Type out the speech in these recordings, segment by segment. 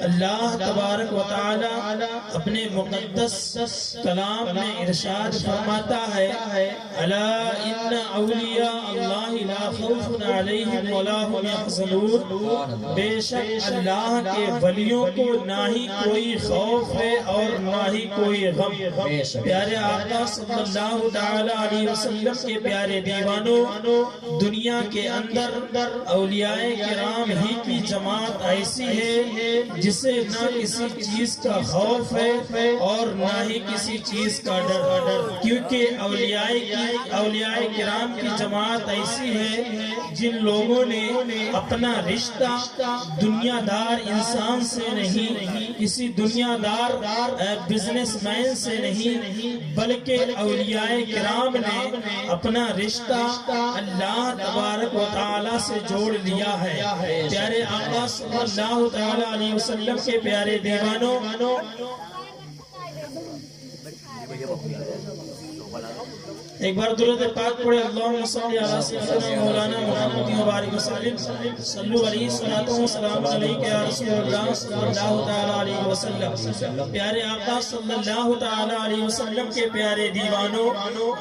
اللہ تبارک و تعالی اپنے مقدس کلام میں ارشاد فرماتا ہے الا ان اولیاء اللہ لا خوف علیہم ولا هم يحزنون، بے شک اللہ کے ولیوں کو نہ ہی کوئی خوف ہے اور نہ ہی کوئی غم۔ پیارے آقا صلی اللہ تعالی علیہ وسلم کے پیارے دیوانوں، دنیا کے اندر اولیاء کرام ہی کی جماعت ایسی ہے جسے نہ کسی چیز کا خوف ہے اور نہ ہی کسی چیز کا ڈر، کیونکہ اولیاء کرام کی جماعت ایسی ہے جن لوگوں نے اپنا رشتہ دنیا دار انسان سے نہیں، کسی دنیا دار بزنس مین سے نہیں، بلکہ اولیاء کرام نے اپنا رشتہ اللہ تبارک و تعالی سے جوڑ لیا ہے۔ پیارے آقا صلی اللہ تعالی علیہ وسلم کے پیارے دیوانوں، ایک بار درود پاک پڑھے، اللہم صلی علی سیدنا مولانا محمد مبارک وسلم، صلو علیہ الصلوۃ والسلام علیک یا رسول اللہ صلی اللہ تعالی علیہ وسلم۔ پیارے آقا صلی اللہ تعالی علیہ وسلم کے پیارے دیوانوں،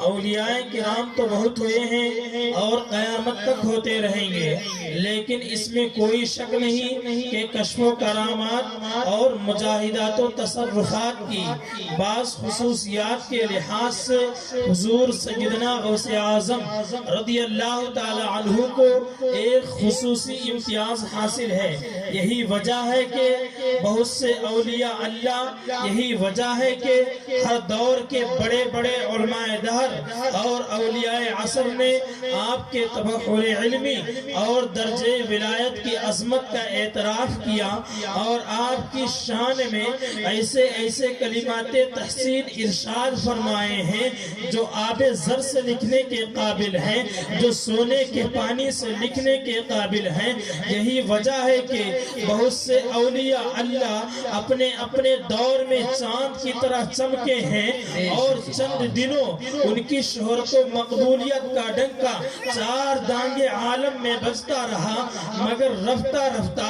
اولیاء کرام تو بہت ہوئے ہیں اور قیامت تک ہوتے رہیں گے، لیکن اس میں کوئی شک نہیں کہ کشف و کرامات اور مجاہدات و تصرفات کی بعض خصوصیات کے لحاظ سے حضور سیدنا غوث اعظم رضی اللہ تعالی عنہ کو ایک خصوصی امتیاز حاصل ہے۔ یہی وجہ ہے کہ بہت سے اولیاء اللہ، یہی وجہ ہے کہ ہر دور کے بڑے بڑے علماء دہر اور اولیاء عصر نے آپ کے تبحر علمی اور درجے ولایت کی عظمت کا اعتراف کیا اور آپ کی شان میں ایسے ایسے کلمات تحسین ارشاد فرمائے ہیں جو آب زر سے لکھنے کے قابل ہیں، جو سونے کے پانی سے لکھنے کے قابل ہیں۔ یہی وجہ ہے کہ بہت سے اولیاء اللہ اپنے اپنے دور میں چاند کی طرح چمکے ہیں اور چند دنوں ان کی شہرت و مقبولیت کا ڈنکا چار دانگے عالم میں بجتا رہا، مگر رفتہ رفتہ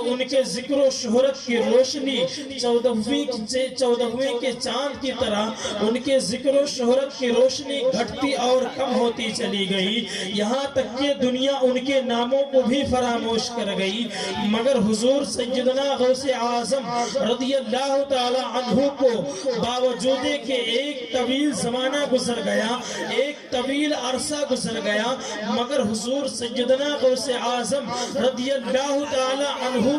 ان کے ذکر و شہرت کی روشنی چودہویں کے چاند کی طرح ان کے ذکر و شہرت کی روشنی گھٹتی اور کم ہوتی چلی گئی، یہاں تک کہ دنیا ان کے ناموں کو بھی فراموش کر گئی۔ مگر حضور سیدنا غوث اعظم رضی اللہ تعالی عنہ کو باوجود کہ ایک طویل زمانہ گزر گیا، ایک طویل عرصہ گزر گیا، مگر حضور سیدنا غوث اعظم رضی اللہ تعالی عنہ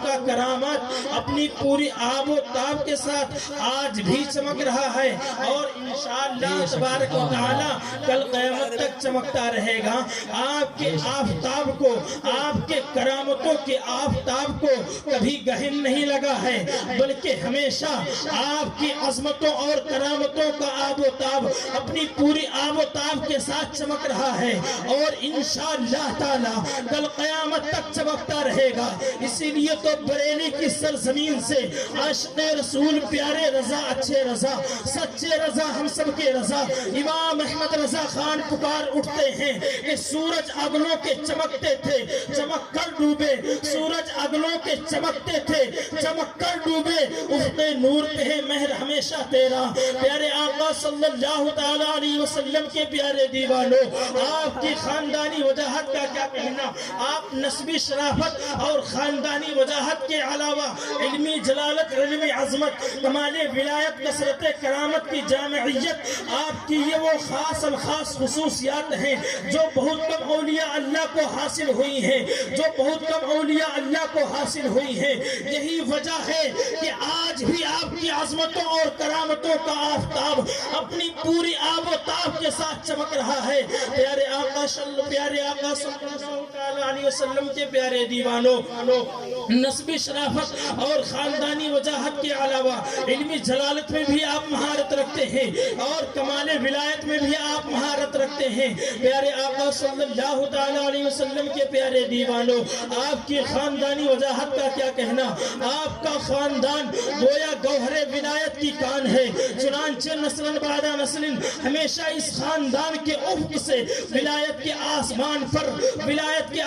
کا کرامات اپنی پوری آب و تاب کے ساتھ آج بھی چمک رہا ہے اور انشاءاللہ تبارک و تعالی کل قیامت تک چمکتا رہے گا۔ آپ کے آفتاب کو، آپ کے کرامتوں کے آفتاب کو کبھی گہن نہیں لگا ہے، بلکہ ہمیشہ آپ کی عظمتوں اور کرامتوں کا آب و تاب اپنی پوری آب و تاب کے ساتھ چمک رہا ہے اور انشاءاللہ تعالی کل قیامت تک چمکتا رہے گا۔ اسی لیے تو بریلی کی سرزمین سے عاشق رسول پیارے رضا، اچھے رضا، سچے رضا، ہم سب کے رضا امام احمد رضا خان پکار اٹھتے ہیں کہ سورج اگلوں کے چمکتے تھے، چمک کر ڈوبے، سورج اگلوں کے چمکتے تھے، چمک کر ڈوبے، افق نور پہ ہے مہر ہمیشہ تیرا۔ پیارے آقا صلی اللہ تعالی علیہ وسلم کے پیارے دیوانوں، آپ کی خاندانی وجاہت کا کیا کہنا، آپ نسبی شرافت اور خاندانی وجاہت کے علاوہ علمی جلالت، علمی عظمت، کمال ولایت، کثرت کرامت کی جامعیت، آپ کی یہ وہ خاص الخاص خصوصیات ہیں جو بہت کم اولیاء اللہ کو حاصل ہوئی ہیں، جو بہت کم اولیاء اللہ کو حاصل ہوئی ہیں۔ یہی وجہ ہے کہ آج بھی آپ کی عظمتوں اور کرامتوں کا آفتاب اپنی پوری آب و تاب کے ساتھ چمک رہا ہے۔ پیارے آقا صلی اللہ علیہ وسلم کے پیارے دیوانوں، نسبی شرافت اور خاندانی وجاہت کے علاوہ علمی جلالت میں بھی آپ مہارت رکھتے ہیں اور کمال ولایت میں بھی آپ مہارت رکھتے ہیں۔ پیارے آقا صلی اللہ تعالیٰ علیہ وسلم کے پیارے دیوانوں، آپ کی خاندانی وجاہت کا کیا کہنا؟ آپ کا خاندان گویا گوہر ولایت کی کان ہے، چنانچہ نسل بعد نسل ہمیشہ اس خاندان کے افق سے ولایت کے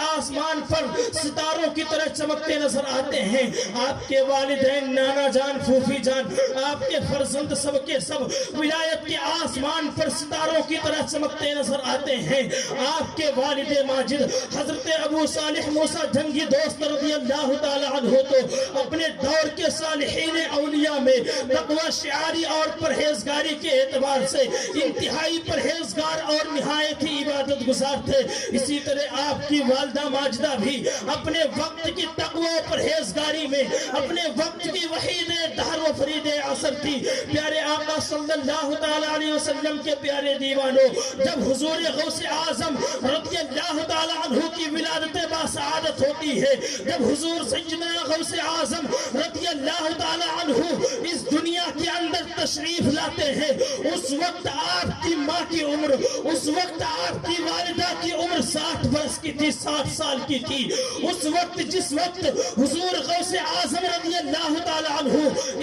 آسمان پر ستاروں کی طرح چمکتے نظر آتے ہیں۔ آپ کے والدین، نانا جان، پھوپھی جان، آپ کے فرزند سب کے سب ولایت کے آسمان پر ستاروں کی طرح چمکتے نظر آتے ہیں۔ آپ کے والد ماجد حضرت ابو صالح موسیٰ جنگی دوست رضی اللہ تعالیٰ عنہ تو اپنے دور کے صالحین اولیاء میں تقوی شعاری اور پرہیزگاری کے اعتبار سے انتہائی پرہیزگار اور نہایت ہی عبادت گزار تھے۔ اسی طرح آپ کی والدہ ماجدہ بھی اپنے وقت کی تقوی و پرہیزگاری میں اپنے وقت کی وحید دہر و فرید عصر تھی۔ پیارے آقا صلی اللہ تعالیٰ علیہ وسلم کے پیارے دیوانوں، جب حضور غوث اعظم رضی اللہ تعالیٰ عنہ کی ولادت باسعادت ہوتی ہے، جب حضور سیدنا غوث اعظم رضی اللہ تعالیٰ عنہ اس دنیا کے اندر تشریف لاتے ہیں، اس وقت آپ کی ماں کی عمر، اس وقت آپ کی والدہ کی عمر 60 برس کی تھی، 60 سال کی تھی۔ اس وقت جس وقت حضور غوث اعظم رضی اللہ تعالیٰ عنہ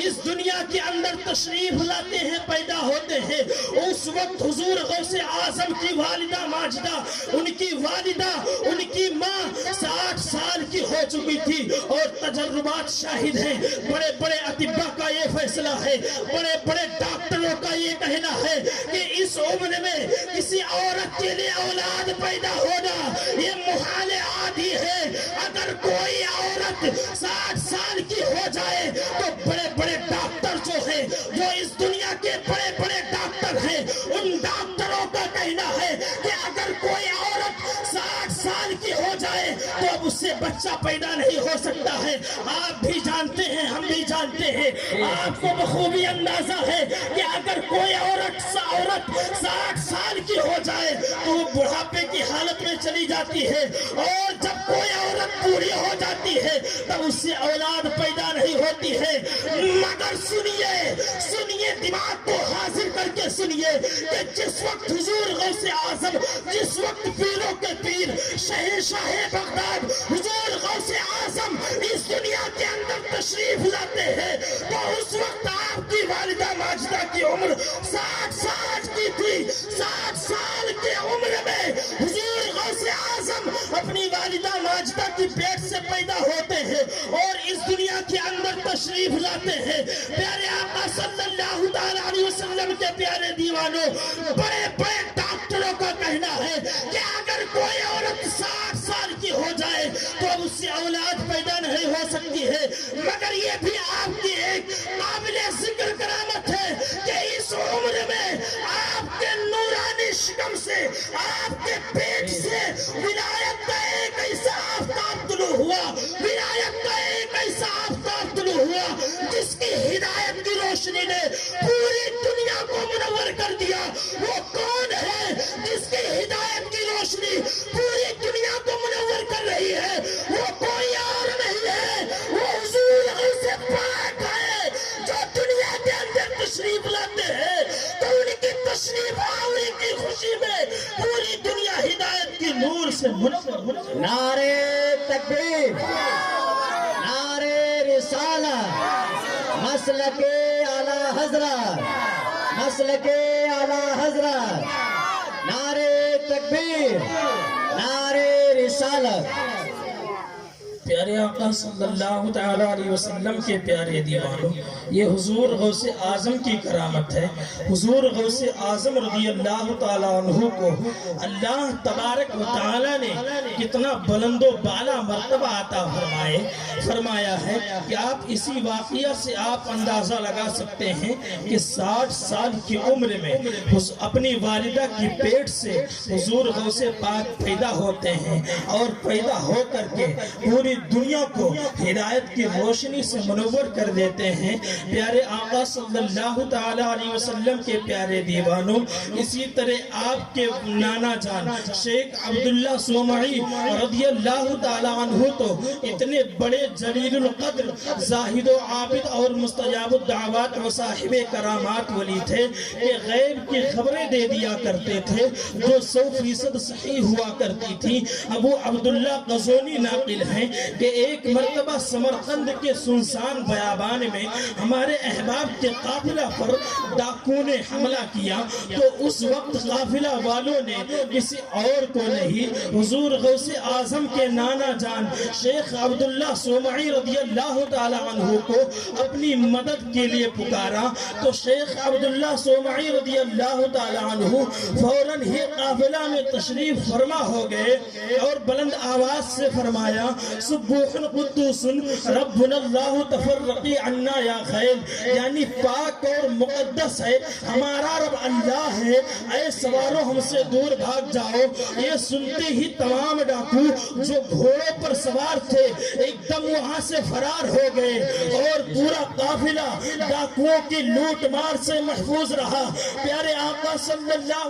اس دنیا کے اندر تشریف لاتے ہیں، پیدا ہوتے ہیں، اس وقت حضور غوث اعظم کی والدہ ماجدہ، ان کی والدہ، ان کی ماں 60 سال کی ہو چکی تھی۔ اور تجربات شاہد ہیں، بڑے بڑے اطباء کا یہ فیصلہ ہے، بڑے بڑے ڈاکٹروں کا یہ کہنا ہے کہ اس عمر میں کسی عورت کے لیے اولاد پیدا ہونا یہ محال عادی ہے۔ اگر کوئی عورت 60 سال کی ہو جائے تو بڑے بڑے ڈاکٹر جو ہیں، جو اس دنیا کے بڑے بڑے ڈاکٹر ہیں، ان ڈاکٹروں کا کہنا ہے کہ اگر کوئی عورت 60 سال کی ہو جائے تو اب اس سے بچہ پیدا نہیں ہو سکتا ہے۔ آپ بھی جانتے ہیں، ہم بھی جانتے ہیں، آپ کو بخوبی اندازہ ہے کہ اگر کوئی عورت 60 سال کی ہو جائے تو وہ بڑھاپے کی حالت میں چلی جاتی ہے، اور جب کوئی عورت پوری ہو جاتی ہے تب اس سے اولاد پیدا نہیں ہوتی ہے۔ مگر سنیے دماغ کو حاضر کر کے سنیے کہ جس وقت حضور غوث اعظم، جس وقت پیروں کے پیر شہنشاہ بغداد حضور غوث اعظم اس دنیا کے اندر تشریف لاتے ہیں تو اس وقت آپ کی والدہ ماجدہ کی عمر 60 سال کی تھی۔ 60 سال کی عمر میں حضور غوث اعظم اپنی والدہ ماجدہ کی پیٹ سے پیدا ہوتے ہیں اور اس دنیا کے اندر تشریف لاتے ہیں۔ پیارے آقا صلی اللہ تعالیٰ علیہ وسلم کے پیارے دیوانوں، بڑے بڑے ڈاکٹروں کا کہنا ہے کہ اگر کوئی عورت 60 سال کی ہو جائے تو اب اس سے اولاد پیدا نہیں ہو سکتی ہے۔ مگر یہ بھی آپ کی ایک قابل ذکر کرامت ہے کہ اس عمر میں آپ کے نورانی شکم سے، آپ کے پیٹ سے ولایت کا ایک ایسا آفتاب طلوع ہوا، ولایت کا ایک ایسا آفتاب طلوع ہوا جس کی ہدایت کی روشنی نے پوری دنیا کو منور کر دیا۔ وہ کون ہے جس کی ہدایت کی روشنی پوری دنیا کو منور کر رہی ہے؟ وہ کوئی اور نہیں ہے، وہ حضور غوث پاک ہے جو دنیا کے اندر تشریف لاتے ہیں تو ان کی تشریف آوری کی خوشی میں پوری دنیا ہدایت کی نور سے منور۔ نعرے تکبیر، نعرے رسالت، مسلک اعلی حضرت، مسلک اعلی حضرت، نعرے تکبیر، نعرے رسالت۔ پیارے آقا صلی اللہ تعالیٰ علیہ وسلم کے پیارے دیوانوں، یہ حضور غوث اعظم کی کرامت ہے۔ حضور غوث اعظم رضی اللہ تعالیٰ عنہ کو اللہ تبارک و تعالیٰ نے کتنا بلند و بالا مرتبہ عطا فرمایا ہے کہ آپ اسی واقعہ سے آپ اندازہ لگا سکتے ہیں کہ 60 سال کی عمر میں اپنی والدہ کی پیٹ سے حضور غوث پاک پیدا ہوتے ہیں اور پیدا ہو کر کے پوری پوری دنیا کو ہدایت کی روشنی سے منور کر دیتے ہیں۔ پیارے آقا صلی اللہ تعالی علیہ وسلم کے پیارے دیوانوں، اسی طرح آپ کے نانا جان شیخ عبداللہ سومعی رضی اللہ تعالی عنہ تو اتنے بڑے جلیل القدر زاہد و عابد اور مستجاب الدعوات و صاحب کرامات ولی تھے کہ غیب کی خبریں دے دیا کرتے تھے جو 100% صحیح ہوا کرتی تھی۔ ابو عبداللہ قزونی ناقل ہیں کہ ایک مرتبہ سمرقند کے سنسان بیابان میں ہمارے احباب کے قافلہ پر ڈاکو نے حملہ کیا تو اس وقت قافلہ والوں نے کسی اور کو نہیں حضور غوث اعظم کے نانا جان شیخ عبداللہ سومعی رضی اللہ تعالی عنہ کو اپنی مدد کے لیے پکارا تو شیخ عبداللہ سومعی رضی اللہ تعالی عنہ فوراً ہی قافلہ میں تشریف فرما ہو گئے اور بلند آواز سے فرمایا سبوح قدوس ربنا اللہ تفرقی عنا یا خیل، یعنی پاک اور مقدس ہے ہمارا رب اللہ ہے، اے سواروں ہم سے دور بھاگ جاؤ۔ یہ سنتے ہی تمام ڈاکو جو گھوڑوں پر سوار تھے ایک دم وہاں سے فرار ہو گئے اور پورا قافلہ ڈاکوؤں کی لوٹ مار سے محفوظ رہا۔ پیارے آقا صلی اللہ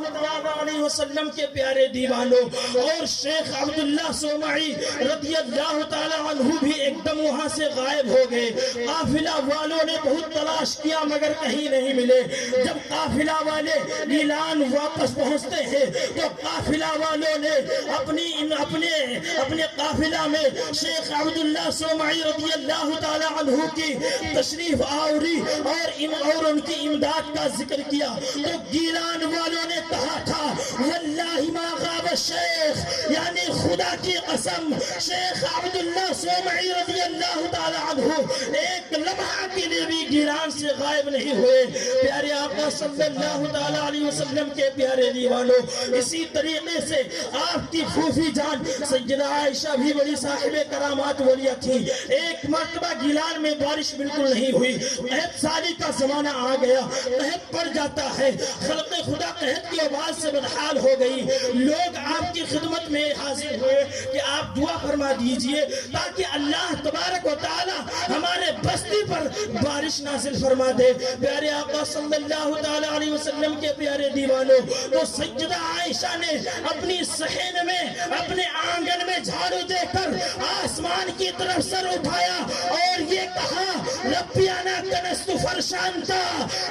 علیہ وسلم کے پیارے دیوانوں اور شیخ عبداللہ سومعی رضی اللہ تعالی عنہ بھی ایک دم وہاں سے غائب ہو گئے۔ قافلہ والوں نے بہت تلاش کیا مگر کہیں نہیں ملے۔ جب قافلہ والے گیلان واپس پہنچتے ہیں تو قافلہ والوں نے اپنے قافلہ میں شیخ عبداللہ سومعی رضی اللہ تعالی عنہ کی تشریف آوری اور ان کی امداد کا ذکر کیا تو گیلان والوں نے کہا تھا واللہ ما غاب الشیخ، یعنی خدا کی قسم شیخ عبداللہ سومعی رضی اللہ تعالی عنہ ایک لمحہ کے لیے بھی گیلان سے غائب نہیں ہوئے۔ پیارے آقا صلی اللہ تعالی علیہ وسلم کے پیارے دیوانوں، اسی طریقے سے آپ کی پھوپھی جان سیدہ عائشہ بھی بڑی صاحب کرامات ولیہ تھی۔ ایک مرتبہ گیلان میں بارش بالکل نہیں ہوئی، قحط سالی کا زمانہ آ گیا، قحط پڑ جاتا ہے، خلق خدا قحط کی آواز سے بدحال ہو گئی۔ لوگ آپ کی خدمت میں حاضر ہوئے کہ آپ دعا فرما دیجئے تاکہ اللہ تبارک و تعالی ہمارے بستی پر بارش نازل فرما دے۔ پیارے آقا صلی اللہ تعالی علیہ وسلم کے پیارے دیوانوں، تو سیدہ عائشہ نے اپنی صحن میں اپنے آنگن میں جھاڑو دے کر آسمان کی طرف سر اٹھایا اور یہ کہا ربی انا کنست فرشانتا،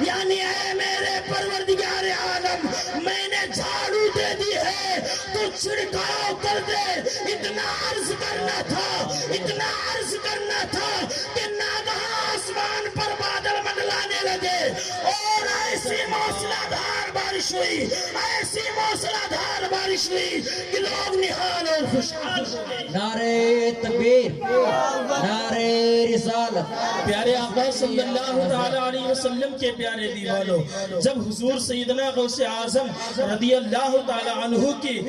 یعنی اے میرے پروردگار عالم میں نے جھاڑو دے دی ہے تو چھڑکاؤ کر دے۔ اتنا عرض کرنا تھا کہ ناگہاں آسمان پر بادل منڈلانے لگے اور ایسی موسلادھار بارش ہوئی کہ لوگ نہال اور خوشحال ہوئے۔ نعرہ تکبیر، نعرہ رسالت۔ پیارے آقا صلی اللہ تعالی علیہ وسلم کے پیارے دیوانوں، جب حضور سیدنا غوث اعظم رضی اللہ تعالی عنہ کی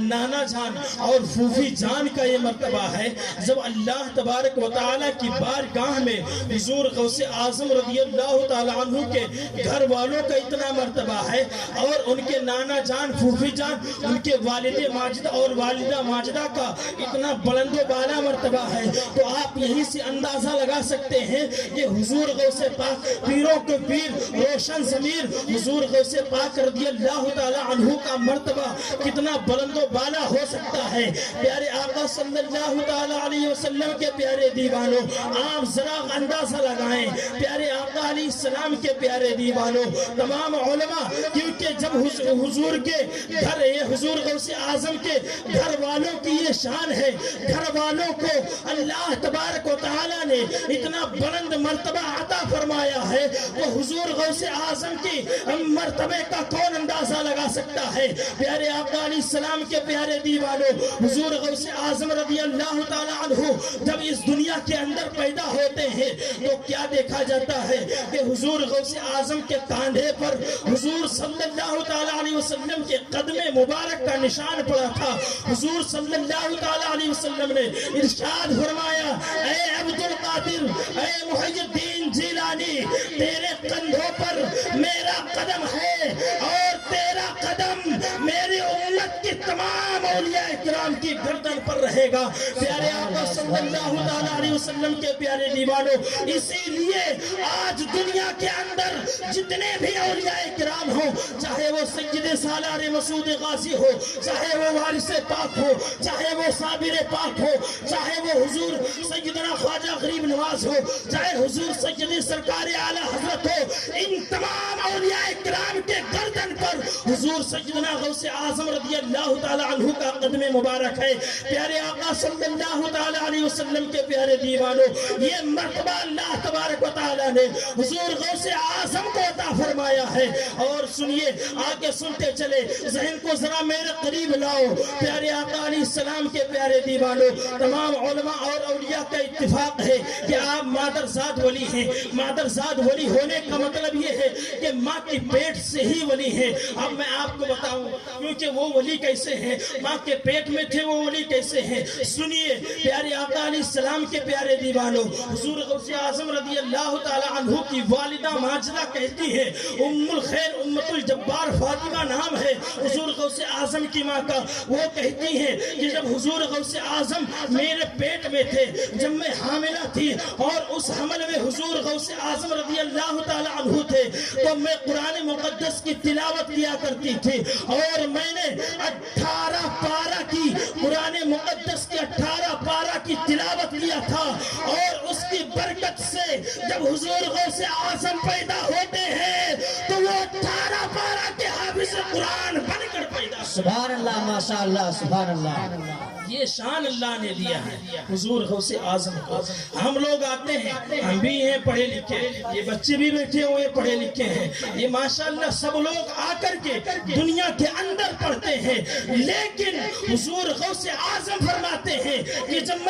نانا جان اور پھوپھی جان کا یہ مرتبہ ہے، جب اللہ تبارک و تعالی کی بارگاہ میں حضور غوث اعظم رضی اللہ تعالی عنہ کے گھر والوں کا اتنا مرتبہ ہے اور ان کے نانا جان پھوپھی جان ان کے والد ماجد اور والدہ ماجدہ کا اتنا بلند و بالا مرتبہ ہے، تو آپ یہیں سے اندازہ لگا سکتے ہیں کہ حضور غوث پاک پیروں کے پیر روشن ضمیر حضور غوث پاک رضی اللہ تعالی عنہ کا مرتبہ کتنا بلند و بالا ہو سکتا ہے۔ پیارے آقا صلی اللہ تعالی علیہ وسلم کے پیارے دیوانوں، آپ ذرا اندازہ لگائیں پیارے آقا علیہ السلام کے پیارے دیوانوں، تمام علماء، کیونکہ جب حضور کے گھر حضور غوث اعظم کے گھر والوں کی یہ شان ہے، گھر والوں کو اللہ تبارک و تعالی نے اتنا بلند مرتبہ عطا فرمایا ہے، وہ حضور غوث اعظم کی مرتبے کا کون اندازہ لگا سکتا ہے۔ پیارے آقا علیہ السلام کے پیارے دیوانوں، حضور غوث اعظم رضی اللہ تعالی عنہ جب اس دنیا کے اندر پیدا ہوتے ہیں تو کیا دیکھا جاتا ہے کہ حضور غوث اعظم کے کاندھے پر حضور صلی اللہ تعالی علیہ وسلم کے قدم مبارک کا نشان پڑا تھا۔ حضور صلی اللہ تعالی علیہ وسلم نے ارشاد فرمایا اے عبد القادر، اے محی الدین جیلانی، تیرے کندھوں پر میرا قدم ہے اور تیرا قدم میری امت کی تمام اولیاء اکرام کرام کی گردن پر رہے گا۔ پیارے آقا صلی اللہ تعالیٰ علیہ وسلم کے پیارے دیوانوں، اسی لیے آج دنیا کے اندر جتنے بھی اولیاء کرام ہوں، چاہے وہ سید سالار مسعود غازی ہو، چاہے وہ وارث پاک ہو، چاہے وہ صابر پاک ہو، چاہے وہ حضور سیدنا خواجہ غریب نواز ہو، چاہے حضور سید سرکار اعلی حضرت ہو، ان تمام اولیاء کرام کے گردن پر حضور سیدنا غوث اعظم رضی اللہ تعالی عنہ کا قدم مبارک ہے۔ پیارے آقا صلی اللہ تعالی علیہ وسلم کے پیارے دیوانوں، یہ مرتبہ اللہ تبارک و تعالی نے حضور غوث اعظم کو عطا فرمایا ہے۔ اور سنیے، آگے سنتے چلے، ذہن کو ذرا میرے قریب لاؤ۔ پیارے آقا علیہ السلام کے پیارے دیوانوں، تمام علماء اور اولیاء کا اتفاق ہے کہ آپ مادرزاد ولی ہیں۔ مادرزاد ولی ہونے کا مطلب یہ ہے کہ ماں کی پیٹ سے ہی ولی ہیں۔ اب میں آپ کو بتاؤں کیونکہ وہ ولی کیسے ہیں، ماں کے پیٹ میں تھے وہ ولی کیسے ہیں، سنیے۔ پیارے آقا علیہ السلام کے پیارے دیوانوں، حضور غوث اعظم رضی اللہ تعالی عنہ کی والدہ ماجدہ کہتی ہے، ام الخیر امت الجبار فاطمہ نام ہے حضور غوث اعظم کی ماں کا، وہ کہتی ہیں کہ جب حضور غوث اعظم میرے پیٹ میں تھے، جب میں حاملہ تھی اور اس حمل میں حضور غوث اعظم رضی اللہ تعالی عنہ تھے، تو میں قرآن مقدس کی تلاوت کیا کرتی تھی، اور میں نے 18 پارہ کی قرآن مقدس کی 18 پارہ کی تلاوت کیا تھا، اور اس کی برکت سے جب حضور غوث اعظم پیدا ہوتے ہیں تو وہ 18 پارہ کے حافظ قرآن بن کر پیدا۔ سبحان اللہ، ماشاء اللہ، سبحان اللہ۔ یہ شان اللہ نے دیا ہے حضور غوث اعظم کو۔ ہم لوگ آتے ہیں، ہم بھی ہیں پڑھے لکھے، یہ بچے بھی بیٹھے ہوئے پڑھے لکھے ہیں، یہ ماشاءاللہ سب لوگ آ کر کے دنیا کے اندر پڑھتے ہیں، لیکن حضور غوث اعظم فرماتے ہیں کہ جب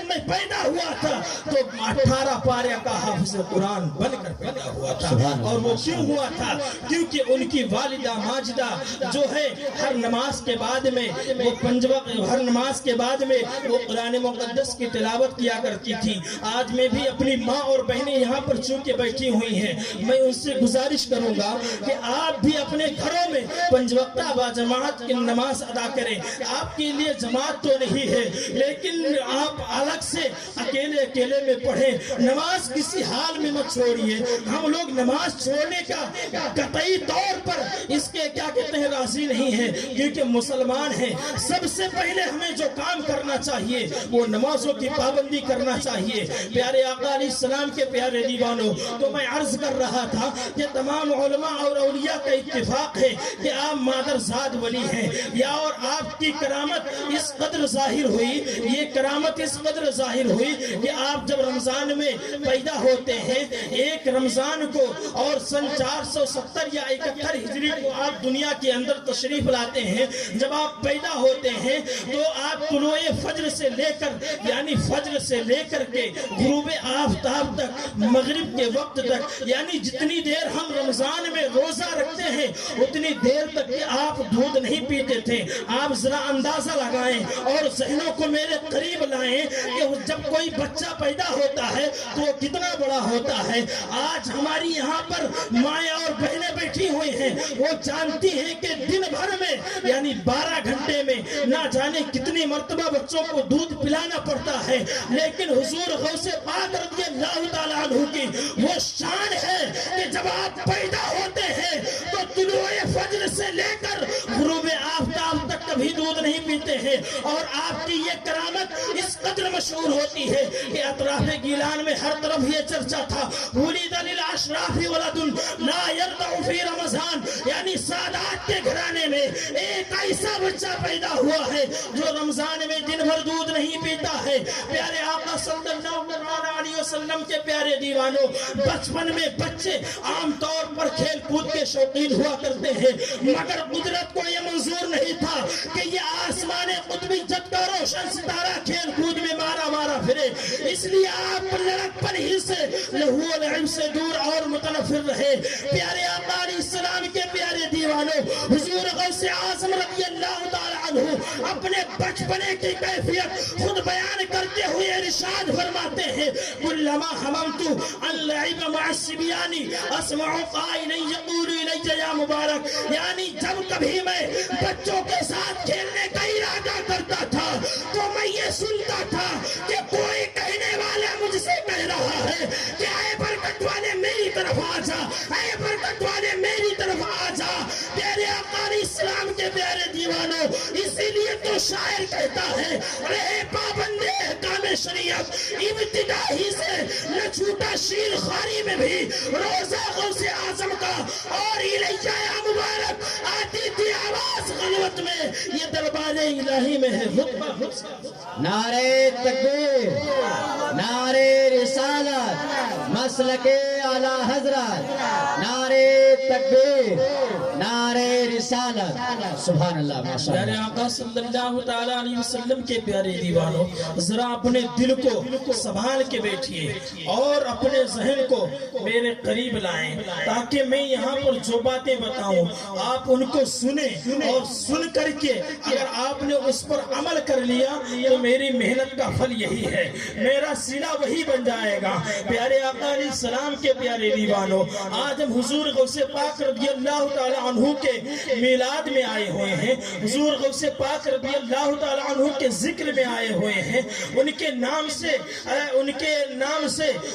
میں پیدا ہوا تھا تو 18 پارہ کا حافظ قرآن بن کر پیدا ہوا تھا۔ اور وہ کیوں ہوا تھا؟ کیونکہ ان کی والدہ ماجدہ جو ہے ہر نماز کے بعد میں وہ ہر نماز کے بعد میں وہ قرآن مقدس کی تلاوت کیا کرتی تھی۔ آج میں بھی اپنی ماں اور بہنیں یہاں پر چونکہ بیٹھی ہوئی ہیں، میں ان سے گزارش کروں گا کہ آپ بھی اپنے گھروں میں 5 وقتہ با جماعت کی نماز ادا کریں۔ آپ کے لیے جماعت تو نہیں ہے، لیکن آپ الگ سے اکیلے میں پڑھیں، نماز کسی حال میں مت چھوڑیے۔ ہم لوگ نماز چھوڑنے کا قطعی طور پر اس کے کیا کہتے ہیں راضی نہیں ہیں، کیونکہ مسلمان ہیں۔ سب سے پہلے ہمیں جو کام کرنا چاہیے وہ نمازوں کی پابندی کرنا چاہیے۔ پیارے آقا علیہ السلام کے پیارے دیوانوں، تو میں عرض کر رہا تھا کہ تمام علماء اور اولیاء کا اتفاق ہے کہ آپ مادرزاد ولی ہیں، یا اور آپ کی کرامت اس قدر ظاہر ہوئی، یہ کرامت اس قدر ظاہر ہوئی کہ آپ جب رمضان میں پیدا ہوتے ہیں، 1 رمضان کو اور سن 470 یا 71 ہجری کو آپ دنیا کے اندر تشریف لاتے ہیں۔ جب آپ پیدا ہوتے ہیں تو آپ طلوع فجر سے لے کر یعنی فجر سے لے کر کے غروب آفتاب تک، مغرب کے وقت تک، یعنی جتنی دیر ہم رمضان میں روزہ رکھتے ہیں اتنی دیر تک کہ آپ دودھ نہیں پیتے تھے۔ آپ ذرا اندازہ لگائیں اور ذہنوں کو میرے قریب لائیں کہ جب کوئی بچہ پیدا ہوتا ہے تو وہ کتنا بڑا ہوتا ہے۔ آج ہماری یہاں پر مائیں اور بہنیں بیٹھی ہوئی ہیں، وہ جانتی ہیں کہ دن بھر میں یعنی 12 گھنٹے میں نہ جانے کتنی مرتبہ بچوں کو دودھ پلانا پڑتا ہے، لیکن حضور غوث پاک رضی اللہ تعالیٰ عنہ کی وہ شان ہے کہ جب آپ پیدا ہوتے ہیں تو طلوع فجر سے لے کر غروب آفتاب تک کبھی دودھ نہیں پیتے ہیں۔ اور آپ کی یہ کرامت اس قدر مشہور ہوتی ہے کہ اطراف گیلان میں ہر طرف یہ چرچا تھا، ولد للاشراف ولد لا يرضع فی رمضان، یعنی سادات کے گھرانے میں ایک ایسا بچہ پیدا ہوا ہے جو رمضان میں دن بھر دودھ نہیں پیتا ہے۔ پیارے آقا صلی اللہ علیہ وسلم کے پیارے دیوانوں، بچپن میں بچے عام طور پر کھیل کود کے شوقین ہوا کرتے ہیں، مگر قدرت کو یہ منظور نہیں تھا کہ یہ آسمان قطبی جد کا روشن ستارہ کھیل کود میں مارا پھرے، اس لیے آپ لڑکپن ہی سے لہو و لعب سے دور اور متنفر رہے۔ پیارے آقا علیہ السلام کے پیارے دیوانوں، حضور غوث اعظم رضی اللہ تعالی عنہ عنہ اپنے بچپنے کی کیفیت خود بیان کرتے ہوئے ارشاد فرماتے ہیں کلما حممت ان لعب مع الصبیان اسمع قائلا یقول الی یا مبارک، یعنی جب کبھی میں بچوں کے ساتھ کھیلنے کا ارادہ کرتا تھا تو میں یہ سنتا تھا کہ کوئی کہنے والا مجھ سے کہہ رہا ہے کہ اے برکت والے میری طرف آ جا، اے برکت والے میری طرف آ جا۔ پیارے آقا علیہ السلام کے پیارے دیوانوں، اسی لیے تو شاعر کہتا ہے رہے پابند احکام شریعت ابتدا ہی سے نہ چھوٹا شیر خاری میں بھی روزہ غوث اعظم کا، اور الیہ یا مبارک آتی تھی آواز خلوت میں، یہ دربار الہی میں ہے خطبہ۔ نعرے تکبیر، نعرے رسالت، مسلک اعلی حضرت، نعرے تکبیر، نعرے رسالت، سبحان اللہ، ماشاء پیارے اللہ۔ آقا صلی اللہ تعالیٰ علیہ وسلم کے پیارے دیوانوں، ذرا اپنے دل کو سنبھال کے بیٹھیے اور اپنے ذہن کو میرے قریب لائیں تاکہ میں یہاں پر جو باتیں بتاؤں آپ ان کو سنیں، اور سن کر کے اگر آپ نے اس پر عمل کر لیا تو میری محنت کا پھل یہی ہے، میرا صلہ وہی بن جائے گا۔ پیارے آقا علیہ السلام کے پیارے دیوانوں، آج ہم حضور غوث پاک رضی اللہ تعالیٰ عنہ کے میلاد میں آئے ہوئے ہیں، حضور غوث پاک رضی اللہ تعالیٰ عنہ کے ذکر میں آئے ہوئے ہیں، ان کے نام سے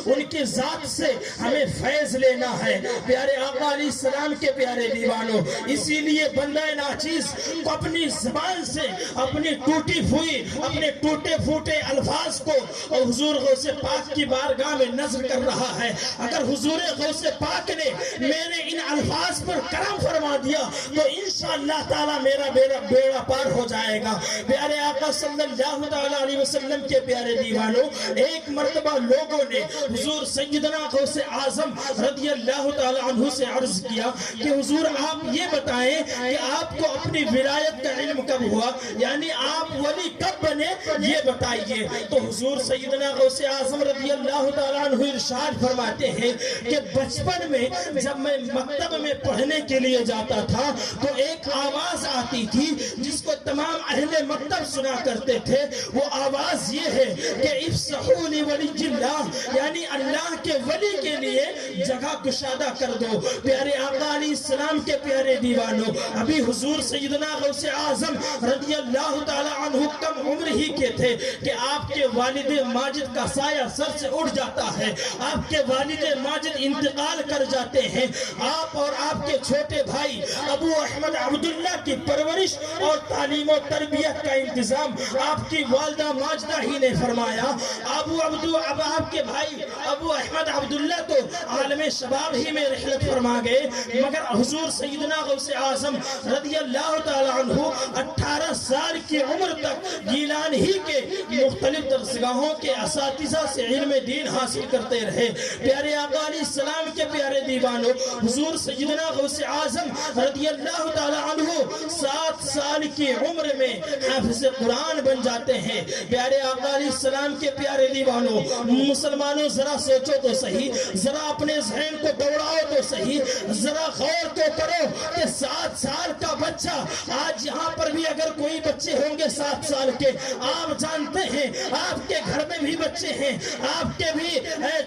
ان کے ذات سے ہمیں فیض لینا ہے۔ پیارے آقا علیہ السلام کے پیارے دیوانوں، اسی لیے بندہ ناچیز کو اپنی زبان سے اپنی ٹوٹی ہوئی اپنے ٹوٹے پھوٹے الفاظ کو اور حضور غوث پاک کی بارگاہ میں نظر کر رہا ہے۔ اگر حضور غوث پاک نے میرے ان الفاظ پر کرم فرما دیا تو انشاءاللہ تعالی میرا بیڑا پار ہو جائے گا۔ پیارے آقا صلی اللہ تعالیٰ علیہ وسلم کے پیارے دیوانوں، ایک مرتبہ لوگوں نے حضور سیدنا غوث اعظم رضی اللہ تعالیٰ عنہ سے عرض کیا کہ حضور آپ یہ بتائیں کہ آپ کو اپنی ولایت کا علم کب ہوا، یعنی آپ ولی کب بنے، یہ بتائیے۔ تو حضور سیدنا غوث اعظم رضی اللہ تعالیٰ عنہ ارشاد فرماتے ہیں کہ بچپن میں جب میں مکتب میں پڑھنے کے لیے جاتا تھا تو ایک آواز آتی تھی جس کو تمام اہل مکتب سنا کرتے تھے، وہ آواز یہ ہے کہ افسحوا لولی اللہ، یعنی اللہ کے ولی کے لیے جگہ کشادہ کر دو۔ پیارے آقا علیہ السلام کے پیارے دیوانوں، ابھی حضور سیدنا غوث اعظم رضی اللہ تعالیٰ عنہ کم عمر ہی کے تھے کہ آپ کے والد ماجد کا سایہ سر سے اڑ جاتا ہے، آپ کے والد ماجد انتقال کر جاتے ہیں، آپ اور آپ کے چھوٹے بھائی ابو احمد عبداللہ کی پرورش اور تعلیم و تربیت کا انتظام آپ کی والدہ ماجدہ ہی نے فرمایا۔ آپ کے بھائی ابو احمد عبداللہ تو عالم شباب ہی میں رحلت فرما گئے، مگر حضور سیدنا غوث اعظم رضی اللہ تعالیٰ عنہ 18 سال کی عمر تک گیلان ہی کے مختلف درسگاہوں کے اساتذہ سے علم دین حاصل کرتے رہے۔ پیارے آقا علیہ السلام کے پیارے دیوانوں، حضور سیدنا غوث اعظم رضی اللہ تعالیٰ عنہ 7 سال کی عمر میں حافظ قرآن بن جاتے ہیں۔ پیارے آقا علیہ السلام کے پیارے دیوانوں، مسلمانوں ذرا سوچو تو صحیح، ذرا اپنے ذہن کو دوڑاؤ تو صحیح، ذرا غور تو کرو کہ 7 سال کا بچہ، آج یہاں پر بھی اگر کوئی بچے ہوں گے 7 سال کے، آپ جانتے ہیں آپ کے گھر میں بھی بچے ہیں، آپ کے بھی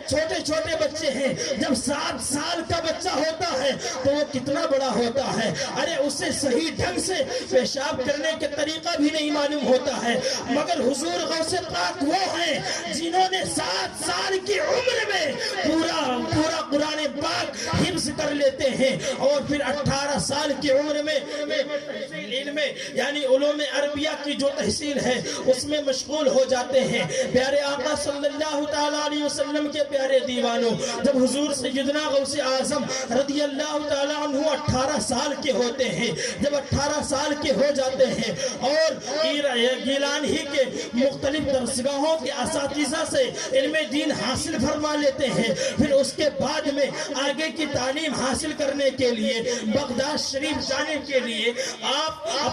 چھوٹے چھوٹے بچے ہیں، جب 7 سال کا بچہ ہوتا ہے تو وہ کتنا بڑا ہوتا ہے، ارے اسے صحیح ڈھنگ سے پیشاب کرنے کے طریقہ بھی نہیں معلوم ہوتا ہے، مگر حضور غوث پاک وہ ہیں جنہوں نے 7 سال کی عمر میں پورا قرآن پاک حفظ کر لیتے ہیں، اور پھر 18 سال کی عمر میں علم یعنی علوم عربیہ کی جو تحصیل ہے اس میں مشغول ہو جاتے ہیں۔ پیارے آقا صلی اللہ تعالیٰ علیہ وسلم کے پیارے دیوانوں، جب حضور سیدنا غوث اعظم رضی اللہ تعالیٰ عنہ 18 سال کے ہوتے ہیں، جب 18 سال کے ہو جاتے ہیں اور گیلان ہی کے مختلف درسگاہوں کے اساتذہ سے علم دین حاصل فرما لیتے ہیں، پھر اس کے بعد میں آگے کی تعلیم حاصل کرنے کے لیے بغداد شریف جانے کے لیے آپ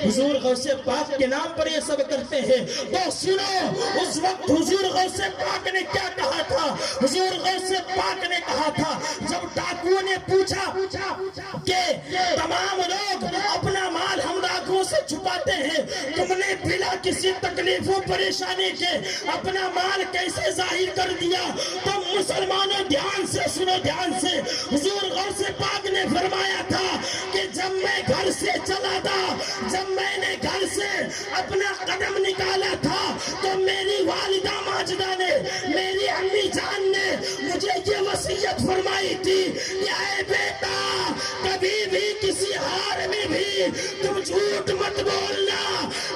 حضور غوث پاک کے نام پر یہ سب کرتے ہیں، تو سنو اس وقت حضور غوث پاک نے کیا کہا تھا۔ حضور غوث پاک نے کہا تھا جب ڈاکوؤں نے پوچھا کہ تمام لوگ اپنا مال ہم ڈاکوؤں سے چھپاتے ہیں، تم نے بلا کسی تکلیف و پریشانی کے اپنا مال کیسے ظاہر کر دیا؟ تو مسلمانوں دھیان سے سنو، دھیان سے، حضور غوث پاک نے فرمایا تھا کہ جب میں گھر سے چلا تھا، جب میں نے گھر سے اپنا قدم نکالا تھا، تو میری والدہ ماجدہ نے، میری امی جان نے مجھے یہ وصیت فرمائی تھی کہ اے بیٹا کبھی بھی کسی حال میں بھی تم جھوٹ مت بولنا۔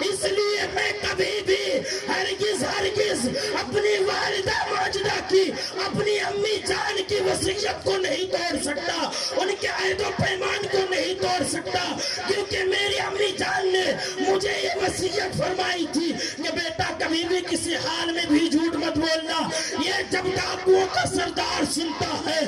اس لیے میں کبھی بھی ہرگز ہرگز اپنی والدہ ماجدہ کی، اپنی امی جان کی وصیت کو نہیں توڑ سکتا، ان کے عہد و پیمان کو نہیں توڑ سکتا، کیونکہ میری امی جان نے مجھے یہ وصیت فرمائی تھی کہ بیٹا کبھی بھی کسی حال میں بھی جھوٹ مت بولنا۔ یہ جب ڈاکوؤں کا سردار سنتا ہے،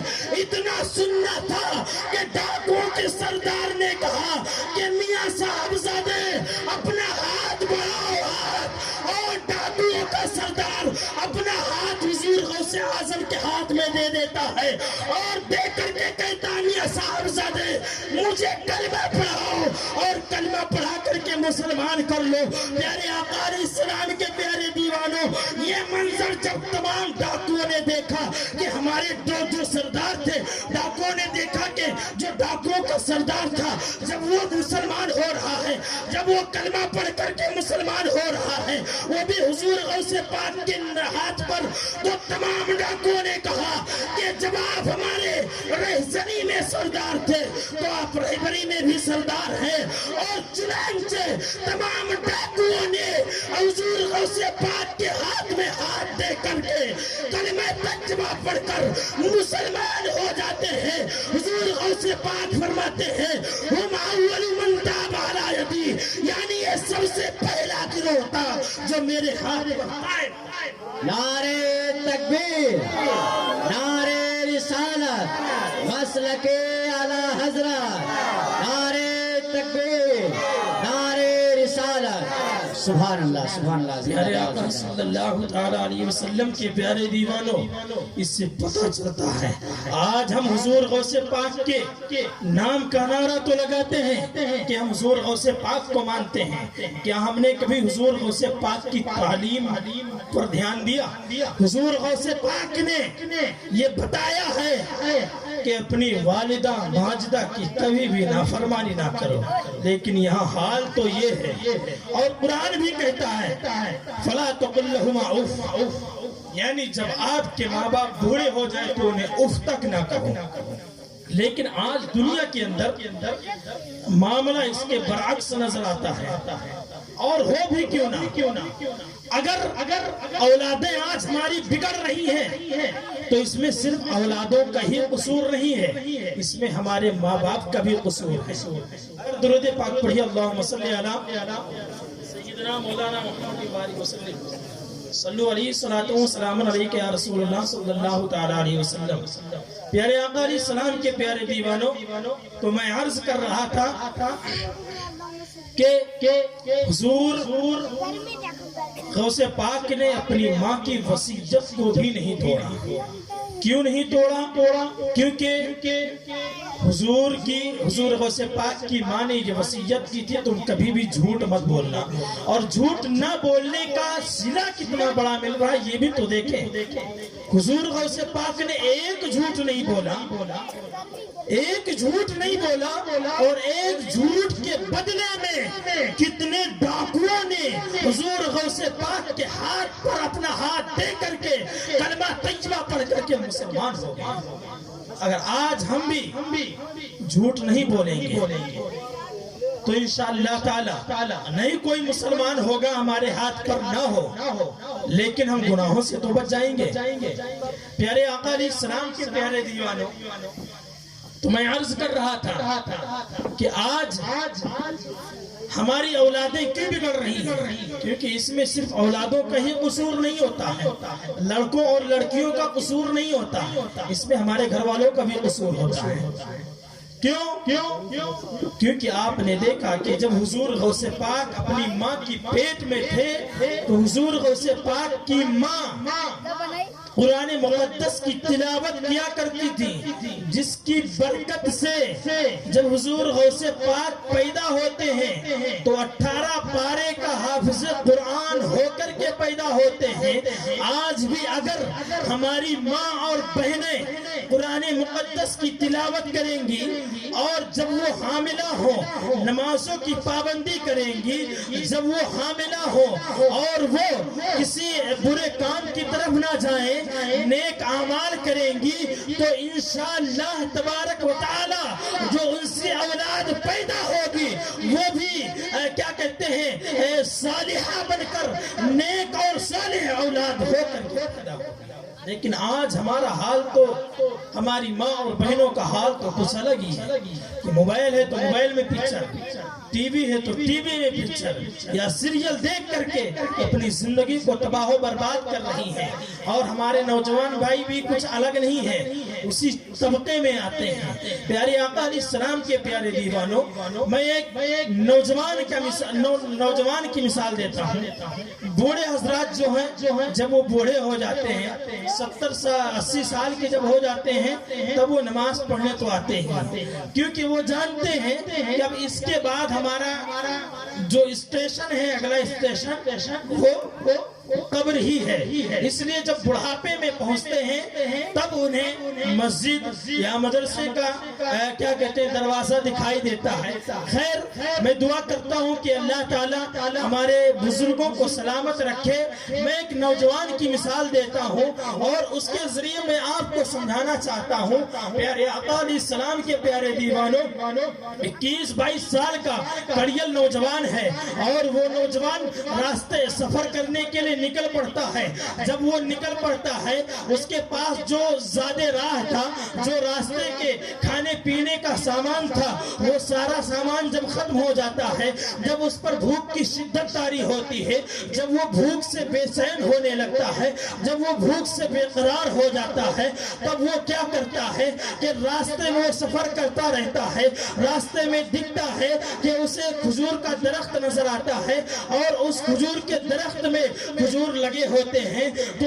اتنا سننا تھا کہ ڈاکوؤں کے سردار نے کہا کہ میاں صاحبزادے اپنا ہاتھ بڑھاؤ، ہاتھ، اور ڈاکوؤں کا سردار اپنا ہاتھ حضور غوث اعظم کے ہاتھ میں دے دیتا ہے اور دے کر کے کہتا میاں صاحبزادے مجھے کلمہ پڑھاؤ، اور کلمہ پڑھا کر کے مسلمان کر لو۔ پیارے آقا علیہ السلام کے پیارے دیوانوں، یہ منظر جب تمام ڈاکوؤں نے دیکھا کہ ہمارے جو سردار تھے، ڈاکوؤں نے دیکھا کہ جو ڈاکوؤں کا سردار تھا جب وہ مسلمان ہو رہا ہے، جب وہ کلمہ پڑھ کر کے مسلمان ہو رہا ہے، وہ بھی حضور غوث پاک کے ہاتھ پر، تو تمام ڈاکوؤں نے کہا کہ جب آپ ہمارے رہزنی میں سردار تھے تو آپ رہبری میں بھی سردار ہیں، اور چنانچہ تمام ڈاکوؤں نے حضور غوث پاک کے ہاتھ میں ہاتھ دے کر کے کلمہ ترجمہ پڑھ کر مسلمان ہو جاتے ہیں۔ حضور غوث پاک فرماتے ہیں ہم اول من تاب علی یدی، یعنی یہ سب سے پہلا گروہ تھا جو میرے ہاتھ پر قائم۔ نعرے تکبیر، نعرے رسالت، مسلک اعلی حضرت، نعرے تکبیر، نعرے رسالت، سبحان اللہ، سبحان اللہ۔ پیارے آقا صلی اللہ تعالیٰ علیہ وسلم کے پیارے دیوانوں، اس سے پتہ چلتا ہے آج ہم حضور غوث پاک کے نام کا نعرہ تو لگاتے ہیں کہ ہم حضور غوث پاک کو مانتے ہیں، کیا ہم نے کبھی حضور غوث پاک کی تعلیم پر دھیان دیا؟ حضور غوث پاک نے یہ بتایا ہے کہ اپنی والدہ ماجدہ کی کبھی بھی نافرمانی نہ کرو، لیکن یہاں حال تو یہ ہے، اور قرآن بھی کہتا ہے فَلَا تَقُلْ لَهُمَا اُفْ، یعنی جب آپ کے ماں باپ بوڑھے ہو جائے تو انہیں اف تک نہ کہو۔ لیکن آج دنیا کے اندر معاملہ اس کے برعکس نظر آتا ہے، اور ہو بھی کیوں نہ، اگر اولادیں آج ہماری بگڑ رہی ہیں تو اس میں صرف اولادوں کا ہی قصور نہیں ہے، اس میں ہمارے ماں باپ کا بھی قصور ہے۔ درود پاک پڑھیے، اللہم صلی علی سیدنا مولانا محمد وآلہ وسلم، صلو علیہ الصلوۃ والسلام علیک یا رسول اللہ صلی اللہ تعالیٰ علیہ وسلم۔ پیارے آقا علیہ السلام کے پیارے دیوانوں، تو میں عرض کر رہا تھا کہ حضور غوث پاک نے اپنی ماں کی وصیت کو بھی نہیں توڑا۔ کیوں نہیں توڑا؟ کیونکہ حضور غوث پاک کی ماں نے یہ وصیت کی تھی تم کبھی بھی جھوٹ مت بولنا، اور جھوٹ نہ بولنے کا صلہ کتنا بڑا مل رہا ہے یہ بھی تو دیکھیں۔ حضور غوث پاک نے ایک جھوٹ نہیں بولا، ایک جھوٹ نہیں بولا، اور ایک جھوٹ کے بدلے میں کتنے ڈاکوؤں نے حضور غوث پاک کے ہاتھ پر اپنا ہاتھ دے کر کے کلمہ طیبہ پڑھ کر کے مسلمان ہو گئے۔ اگر آج ہم بھی جھوٹ نہیں بولیں گے تو انشاءاللہ تعالی نہیں کوئی مسلمان ہوگا ہمارے ہاتھ پر نہ ہو، لیکن ہم گناہوں سے تو بچ جائیں گے۔ پیارے آقا علیہ السلام کے پیارے دیوانوں، تو میں عرض کر رہا تھا کہ آج ہماری اولادیں کیوں بگڑ رہی ہیں؟ کیونکہ اس میں صرف اولادوں کا ہی قصور نہیں ہوتا ہے، لڑکوں اور لڑکیوں کا قصور نہیں ہوتا، اس میں ہمارے گھر والوں کا بھی قصور ہوتا ہے۔ کیونکہ آپ نے دیکھا کہ جب حضور غوث پاک اپنی ماں کی پیٹ میں تھے تو حضور غوث پاک کی ماں قرآن مقدس کی تلاوت کیا کرتی تھی، جس کی برکت سے جب حضور غوث پاک پیدا ہوتے ہیں تو 18 پارے کا حافظ قرآن ہو کر کے پیدا ہوتے ہیں۔ آج بھی اگر ہماری ماں اور بہنیں قرآن مقدس کی تلاوت کریں گی اور جب وہ حاملہ ہو نمازوں کی پابندی کریں گی، جب وہ حاملہ ہو اور وہ کسی برے کام کی طرف نہ جائیں، نیک اعمال کریں گی، تو انشاءاللہ تبارک و تعالی جو ان سے اولاد پیدا ہوگی وہ بھی کیا کہتے ہیں صالحہ بن کر نیک اور صالح اولاد ہو کر پیدا ہوگی۔ لیکن آج ہمارا حال تو ہماری ماں اور بہنوں کا حال تو کچھ الگ ہی ہے کہ موبائل ہے تو موبائل میں پکچر، ٹی وی ہے تو ٹی وی میں پکچر یا سیریل دیکھ کر کے اپنی زندگی کو تباہ و برباد کر رہی ہے۔ اور ہمارے نوجوان بھائی بھی کچھ الگ نہیں ہے، اسی طبقے میں آتے ہیں۔ پیارے آقا علیہ السلام کے پیارے دیوانوں، میں ایک نوجوان کی مثال دیتا ہوں۔ بوڑھے حضرات جو ہیں جب وہ بوڑھے ہو جاتے ہیں، 70-80 سال کے جب ہو جاتے ہیں، تب وہ نماز پڑھنے تو آتے ہیں، کیونکہ وہ جانتے ہیں کہ اب اس کے بعد ہمارا جو اسٹیشن ہے، اگلا اسٹیشن وہ قبر ہی ہے۔ اس لیے جب بڑھاپے میں پہنچتے ہیں تب انہیں مسجد یا مدرسے کا کیا کہتے ہیں دروازہ دکھائی دیتا ہے۔ خیر، میں دعا کرتا ہوں کہ اللہ تعالی ہمارے بزرگوں کو سلامت رکھے۔ میں ایک نوجوان کی مثال دیتا ہوں اور اس کے ذریعے میں آپ کو سمجھانا چاہتا ہوں۔ پیارے آقا علیہ السلام کے پیارے دیوانوں، 21-22 سال کا کڑیل نوجوان ہے اور وہ نوجوان راستے سفر کرنے کے لیے نکل پڑتا ہے۔ جب وہ نکل پڑتا ہے، اس کے پاس جو زیادہ راہ تھا، جو راستے کے کھانے پینے کا سامان تھا، وہ سارا سامان جب ختم ہو جاتا ہے، جب اس پر بھوک کی شدت طاری ہوتی ہے، جب وہ بھوک سے بے چین ہونے لگتا ہے، جب وہ بھوک سے بے قرار ہو جاتا ہے، تب وہ کیا کرتا ہے کہ راستے میں سفر کرتا رہتا ہے۔ راستے میں دکھتا ہے کہ اسے کھجور کا درخت نظر آتا ہے اور اس کھجور کے درخت میں کھجور لگے ہوتے ہیں، تو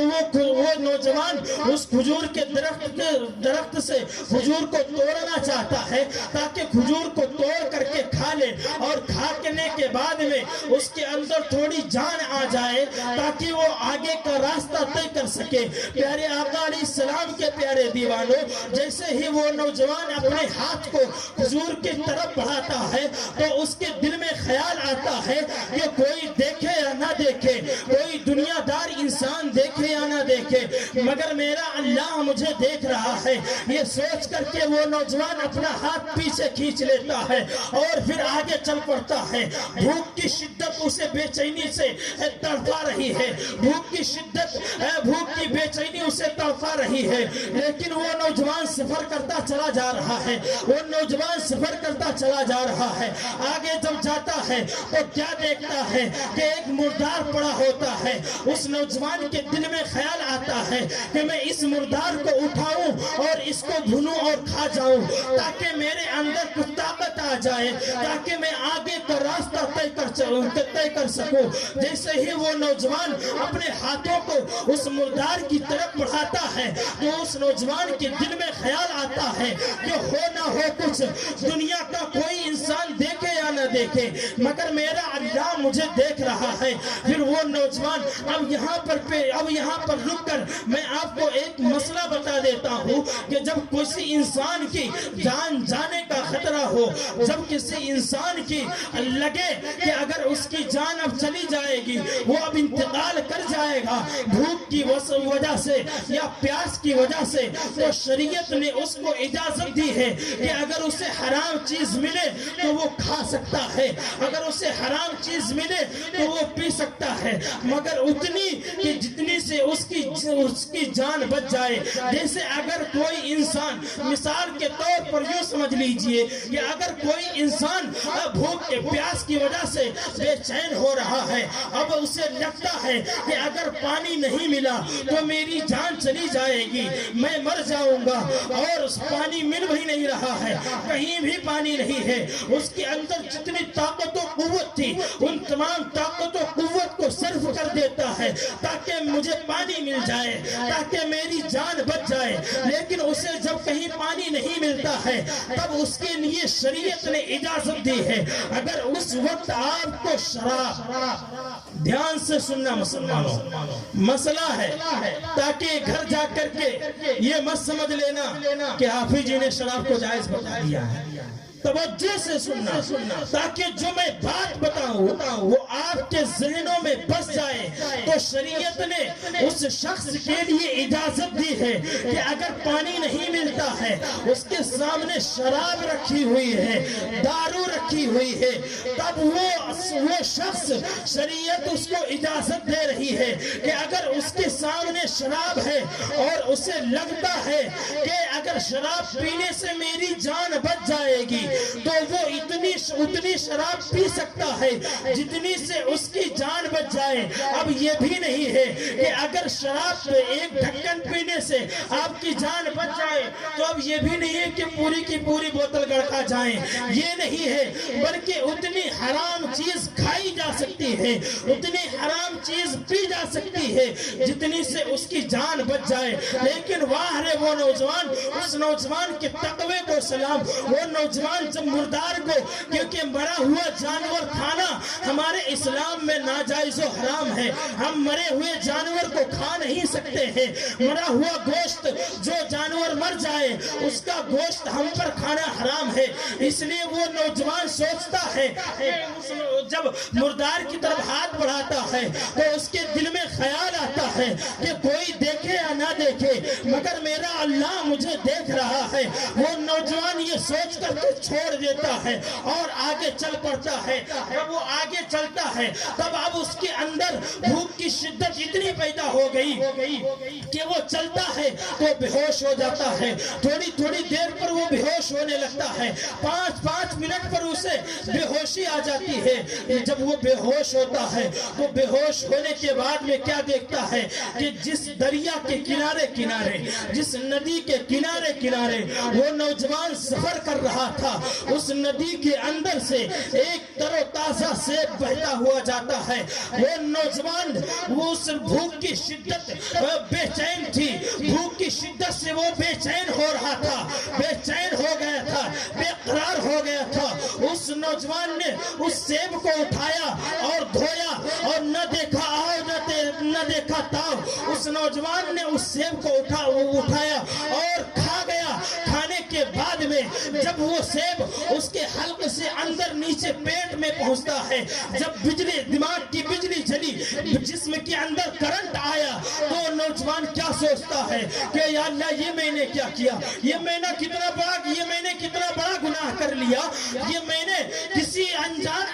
وہ نوجوان اس کھجور کے درخت سے کھجور کو توڑنا چاہتا ہے تاکہ کھجور کو توڑ کر کے کھا لے، اور کھانے کے بعد میں اس کے اندر تھوڑی جان آ جائے تاکہ وہ آگے کا راستہ طے کر سکے۔ پیارے آقا علیہ السلام کے پیارے دیوانوں، جیسے ہی وہ نوجوان اپنے ہاتھ کو کھجور کی طرف بڑھاتا ہے تو اس کے دل میں خیال آتا ہے کہ کوئی دیکھے یا نہ دیکھے، کوئی دنیا دار انسان دیکھے یا نہ دیکھے، مگر میرا اللہ مجھے دیکھ رہا ہے۔ یہ سوچ کر کے وہ نوجوان اپنا ہاتھ پیچھے کھینچ لیتا ہے اور پھر آگے چل پڑتا ہے۔ بھوک کی شدت اسے بے چینی سے تڑپا رہی ہے، بھوک کی شدت، بھوک کی بے چینی اسے تڑپا رہی ہے، لیکن وہ نوجوان سفر کرتا چلا جا رہا ہے، وہ نوجوان سفر کرتا چلا جا رہا ہے۔ آگے جب جاتا ہے تو کیا دیکھتا ہے کہ ایک مردار پڑا ہوتا ہے۔ اس نوجوان کے دل میں خیال آتا ہے کہ میں اس مردار کو اٹھاؤں اور اس کو بھونوں اور کھا جاؤں تاکہ میرے اندر کچھ طاقت آ جائے، تاکہ میں آگے کا راستہ طے کر سکوں۔ جیسے ہی وہ نوجوان اپنے ہاتھوں کو اس مردار کی طرف بڑھاتا ہے تو اس نوجوان کے دل میں خیال آتا ہے کہ ہو نہ ہو کچھ، دنیا کا کوئی انسان دیکھے یا نہ دیکھے، مگر میرا اللہ مجھے دیکھ رہا ہے۔ پھر وہ نوجوان اب یہاں پر رک کر میں آپ کو ایک مسئلہ بتا دیتا ہوں کہ جب کسی انسان کی جان جانے کا خطرہ ہو، جب کسی انسان کی لگے کہ اگر اس کی جان اب چلی جائے گی، وہ اب انتقال کر جائے گا بھوک کی وجہ سے یا پیاس کی وجہ سے، تو شریعت نے اس کو اجازت دی ہے کہ اگر اسے حرام چیز ملے تو وہ کھا سکتا ہے، اگر اسے حرام چیز ملے تو وہ پی سکتا ہے، مگر اتنی کہ جتنی سے اس کی جان بچ جائے۔ جیسے اگر کوئی انسان مثال کے طور پر یوں سمجھ لیجئے لیجئے کہ اگر کوئی انسان بھوک کے پیاس کی وجہ سے بے چین ہو رہا ہے، اب اسے لگتا ہے کہ اگر پانی نہیں ملا تو میری جان چلی جائے گی، میں مر جاؤں گا، اور اس پانی مل بھی نہیں رہا ہے، کہیں بھی پانی نہیں ہے، اس کے اندر جتنی طاقت و قوت تھی ان تمام طاقت و قوت کو صرف کر دیتا ہے تاکہ مجھے پانی مل جائے، تاکہ میری جان بچ جائے، لیکن اسے جب کہیں پانی نہیں ملتا ہے تب اس کے لیے شریعت نے اجازت دی ہے اگر اس وقت آپ کو شراب، دھیان سے سننا مسلمانوں، مسئلہ ہے تاکہ گھر جا کر کے یہ مت سمجھ لینا کہ حافظ جی نے شراب کو جائز بتا دیا ہے، توجہ سے سننا تاکہ جو میں بات بتاؤں وہ آپ کے ذہنوں میں بس جائے۔ تو شریعت نے اس شخص کے لیے اجازت دی ہے کہ اگر پانی نہیں ملتا ہے، اس کے سامنے شراب رکھی ہوئی ہے، دارو رکھی ہوئی ہے، تب وہ شخص، شریعت اس کو اجازت دے رہی ہے کہ اگر اس کے سامنے شراب ہے اور اسے لگتا ہے کہ اگر شراب پینے سے میری جان بچ جائے گی تو وہ اتنی شراب پی سکتا ہے جتنی سے اس کی جان بچ جائے۔ اب یہ بھی نہیں ہے کہ اگر شراب ایک ڈھکن پینے سے آپ کی جان بچ جائے تو اب یہ بھی نہیں ہے کہ پوری کی پوری بوتل گڑکا جائیں، یہ نہیں ہے، بلکہ اتنی حرام چیز کھائی جا سکتی ہے، اتنی حرام چیز پی جا سکتی ہے جتنی سے اس کی جان بچ جائے۔ لیکن واہ رے وہ نوجوان، اس نوجوان کے تقوی کو سلام، وہ نوجوان جب مردار کو، کیونکہ مرا ہوا جانور کھانا ہمارے اسلام میں ناجائز و حرام ہے، ہم مرے ہوئے جانور کو کھا نہیں سکتے ہیں، مرا ہوا گوشت، جو جانور مر جائے اس کا گوشت ہم پر کھانا حرام ہے۔ اس لیے وہ نوجوان سوچتا ہے، جب مردار کی طرف ہاتھ بڑھاتا ہے تو اس کے دل میں خیال آتا ہے کہ کوئی دیکھے یا نہ دیکھے مگر میرا اللہ مجھے دیکھ رہا ہے۔ وہ نوجوان یہ سوچ کر کے چھوڑ دیتا ہے اور آگے چل پڑتا ہے۔ جب وہ آگے چلتا ہے تب اب اس کے اندر بھوک کی شدت اتنی پیدا ہو گئی کہ وہ چلتا ہے تو بے ہوش ہو جاتا ہے، تھوڑی تھوڑی دیر پر وہ بے ہوش ہونے لگتا ہے، 5 منٹ پر اسے بے ہوشی آ جاتی ہے۔ جب وہ بے ہوش ہوتا ہے تو بے ہوش ہونے کے بعد میں کیا دیکھتا ہے کہ جس دریا کے کنارے، جس ندی کے کنارے وہ نوجوان سفر کر رہا تھا، اس ندی کے اندر سے ایک تر و تازہ سیب بہتا ہوا جاتا ہے۔ وہ نوجوان وہ اس بھوک کی شدت بے چین تھی، بھوک کی شدت سے وہ بے چین ہو رہا تھا، بے چین ہو گیا تھا، بے قرار ہو گیا تھا۔ اس نوجوان نے اس سیب کو اٹھایا اور دھویا اور نہ دیکھا آؤ نہ دیکھا تاؤ، اس نوجوان نے اس سیب کو اٹھایا اور کھا گیا۔ کھانے کے بعد میں جب وہ سیب اس کے حلق سے اندر نیچے پیٹ میں پہنچتا ہے، جب دماغ کی بجلی چلی، جسم کے اندر کرنٹ آیا، تو نوجوان کیا سوچتا ہے کہ یا اللہ یہ میں نے کیا کیا، یہ میں نے کتنا بڑا گناہ کر لیا، یہ میں نے کسی انجان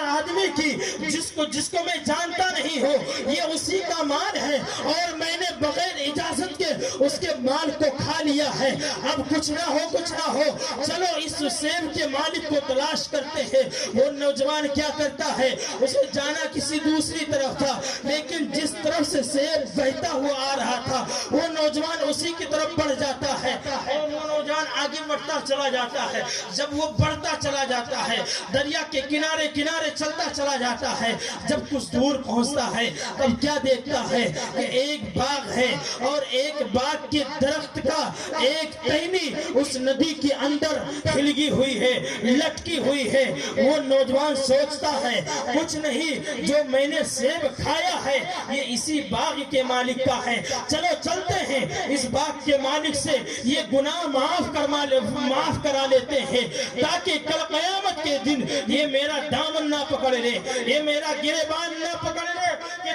آدمی کی جس کو میں جانتا نہیں ہوں، یہ اسی کا مال ہے اور میں نے بغیر اجازت کے اس کے مال کو کھا لیا ہے۔ اب کچھ نہ ہو، چلو اس سیب کے مالک کو تلاش کرتے ہیں۔ وہ نوجوان کیا کرتا ہے، اسے جانا کسی دوسری طرف تھا، لیکن جس طرف سے سیب بہتا ہوا آ رہا تھا وہ نوجوان اسی کی طرف بڑھ جاتا ہے اور وہ نوجوان آگے بڑھتا چلا جاتا ہے۔ جب وہ بڑھتا چلا جاتا ہے، دریا کے کنارے چلتا چلا جاتا ہے، جب کچھ دور پہنچتا ہے تب کیا دیکھتا ہے کہ ایک باغ ہے اور ایک باغ کے درخت کا ایک ٹہنی اس ندی کے اندر کھلگی ہوئی ہے، لٹکی ہوئی ہے۔ وہ نوجوان سوچتا ہے کچھ نہیں، جو میں نے سیب کھایا ہے یہ اسی باغ کے مالک کا ہے، چلو چلتے ہیں اس باغ کے مالک سے یہ گناہ معاف کرا لیتے ہیں تاکہ کل قیامت کے دن یہ میرا دامن نہ پکڑ لے، یہ میرا گریبان نہ پکڑ لے کہ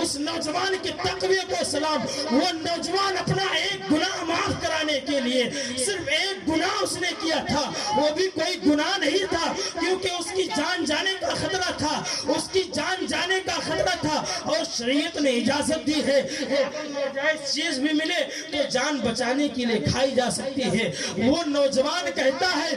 اس نوجوان کے تقوی کو سلام. وہ نوجوان اپنا ایک گناہ معاف کرانے کے لیے صرف ایک گناہ اس نے کیا تھا, وہ بھی کوئی گناہ نہیں تھا کیونکہ اس کی جان جانے کا خطرہ تھا, اس کی جان جانے کا خطرہ تھا, اور شریعت نے اجازت دی ہے ناجائز چیز بھی ملے تو جان بچانے کے لیے کھائی جا سکتی ہے. وہ نوجوان کہتا ہے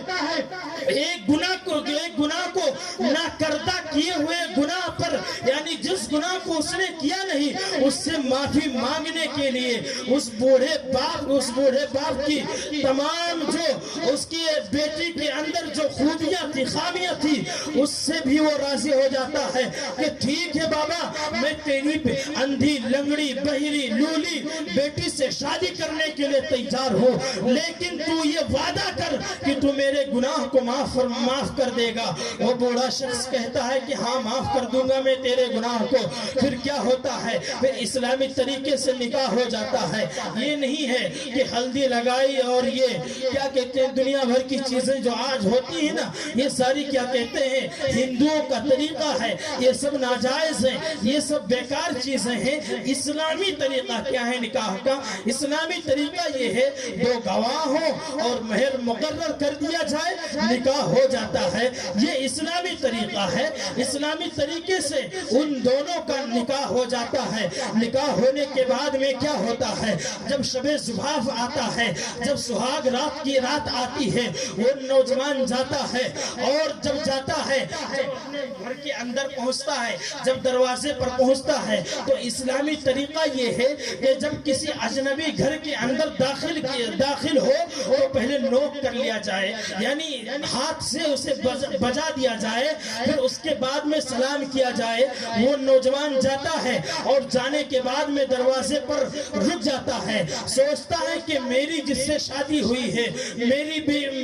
ایک گناہ کو نہ کردہ کیے ہوئے گناہ پر, یعنی جس گناہ کو اس نے کیا نہیں اس سے معافی مانگنے کے لیے اس بوڑھے باپ کی تمام جو اس کی بیٹی کے اندر جو خوبیاں تھی, خامیاں تھی, اس سے بھی وہ راضی ہو جاتا ہے کہ ٹھیک ہے بابا, میں تیری اندھی, لنگڑی, بہری, لولی بیٹی سے شادی کرنے کے لیے تیار ہوں, لیکن تو یہ وعدہ کر کہ تو میرے گناہ کو معاف کر دے گا. وہ بوڑھا شخص کہتا ہے کہ ہاں معاف کر دوں گا میں تیرے گناہ کو. پھر کیا ہوتا ہے, پھر اسلامی طریقے سے نکاح ہو جاتا ہے. یہ نہیں ہے کہ ہلدی لگائی اور یہ کیا کہتے ہیں دنیا بھر کی چیزیں جو آج ہوتی ہیں نا, یہ ساری کیا کہتے ہیں ہندوؤں کا طریقہ ہے, یہ سب ناجائز ہیں, یہ سب بیکار چیزیں ہیں. اسلامی طریقہ کیا ہے نکاح کا؟ اسلامی طریقہ یہ ہے دو گواہ ہوں اور مہر مقرر کر دیا جائے, نکاح ہو جاتا ہے. یہ اسلامی طریقہ ہے. اسلامی طریقے سے ان دونوں کا نکاح ہو جاتا ہے. نکاح ہونے کے بعد میں کیا ہوتا ہے, جب شب زفاف آتا ہے, جب سہاگ رات کی رات آتی ہے, وہ نوجوان جاتا ہے, اور جب جاتا ہے جب اپنے گھر کے اندر پہنچتا ہے, جب دروازے پر پہنچتا ہے تو اسلامی طریقہ یہ ہے کہ جب کسی اجنبی گھر کے اندر داخل ہو تو پہلے نوک کر لیا جائے, یعنی ہاتھ سے اسے بجا دیا جائے, پھر اس کے بعد میں سلام کیا جائے. وہ نوجوان جاتا ہے اور جانے کے بعد میں دروازے پر رک جاتا ہے, سوچتا ہے کہ میری جس سے شادی ہوئی ہے,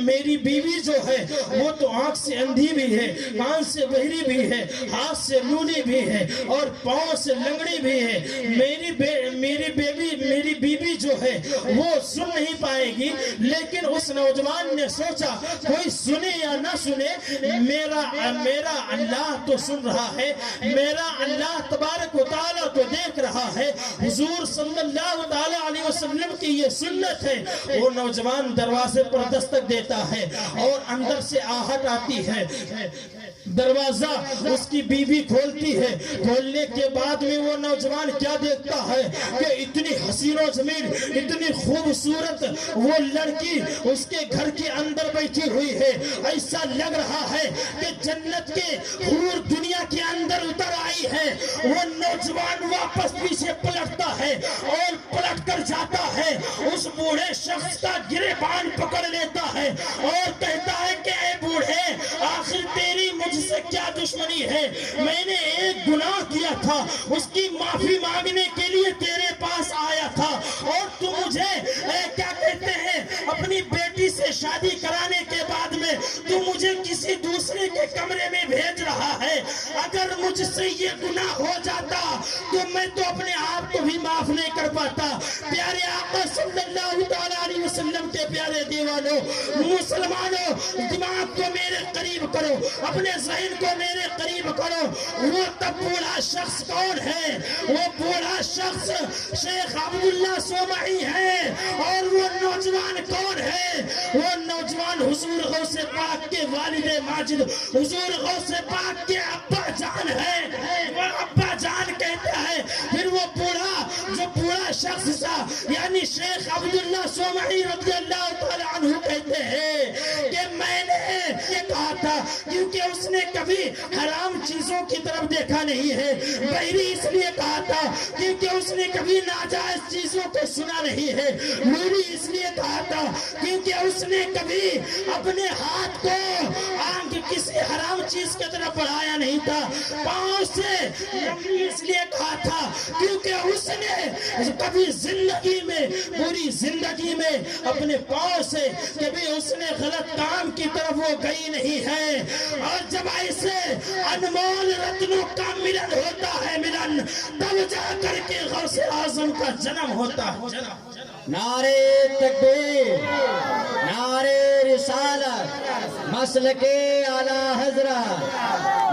میری بیوی جو ہے وہ تو آنکھ سے اندھی بھی ہے, کان سے بہری بھی ہے, ہاتھ سے لولی بھی ہے, اور پاؤں سے لنگڑی بھی ہے. میری بیوی جو ہے وہ سن نہیں پائے گی. لیکن اس نوجوان نے سوچا کوئی سنے یا نہ سنے, میرا اللہ تو سن رہا ہے, میرا اللہ تبارک و تعالیٰ تو دیکھ رہا ہے. حضور صلی اللہ تعالیٰ علیہ وسلم کی یہ سنت ہے. وہ نوجوان دروازے پر دستک دیتا ہے اور اندر سے آہٹ آتی ہے. دروازہ اس کی بیوی کھولتی ہے. کھولنے کے بعد میں وہ نوجوان کیا دیکھتا ہے کہ اتنی حسین و جمیل, اتنی خوبصورت وہ لڑکی اس کے گھر کے اندر بیٹھی ہوئی ہے. ایسا لگ رہا ہے کہ جنت کے حور دنیا کے اندر اتر آئی ہے. وہ نوجوان واپس پیچھے پلٹتا ہے اور پلٹ کر جاتا ہے, اس بوڑھے شخص کا گریبان پکڑ لیتا ہے اور کہتا ہے کہ اے بوڑھے, آخر تیری مجھ سے کیا دشمنی ہے؟ میں نے ایک گناہ کیا تھا, اس کی معافی مانگنے کے لیے تیرے پاس آیا تھا, اور تو مجھے کیا کہتے ہیں اپنی بیٹی سے شادی کرانے کے بعد میں تو مجھے کسی دوسرے کے کمرے میں بھیج رہا ہے. اگر مجھ سے یہ گناہ ہو جاتا تو میں تو اپنے آپ کو بھی معاف نہیں کر پاتا. پیارے آقا صلی اللہ علیہ وسلم کے پیارے دیوانوں, مسلمانوں, دماغ کو میرے قریب کرو, اپنے ذہن کو میرے قریب کرو. وہ تب بوڑھا شخص کون ہے؟ وہ بوڑھا شخص شیخ عبداللہ صومعی ہے. اور وہ نوجوان کون ہے؟ وہ نوجوان حضور غوث پاک کے والد ماجد, حضور غوث پاک کے ابا جان ہے. وہ ابا جان کہتا ہے. پھر وہ بوڑھا شخص تھا, یعنی شیخ عبداللہ صومعی رضی اللہ تعالی عنہ کہتے ہیں کہ میں نے یہ کہا تھا کیونکہ اس نے کبھی حرام چیزوں کی طرف دیکھا نہیں ہے. بہری اس لیے کہا تھا کیونکہ اس نے کبھی ناجائز چیزوں کو سنا نہیں ہے. لولی اس لیے کہا تھا کیونکہ اس نے کبھی اپنے ہاتھ کو کسی حرام چیز کی طرف بڑھایا نہیں تھا. پاؤں سے اس لیے کہا تھا کیونکہ اس نے کبھی زندگی میں, پوری زندگی میں اپنے پاؤں سے کبھی اس نے غلط کام کی طرف وہ گئی نہیں ہے. اور جب ایسے انمول رتنوں کا ملن ہوتا ہے, ملن, تب جا کر کے غوث اعظم کا جنم ہوتا ہے. نعرے تکبیر, نعرے رسالت, مسلک اعلی حضرت,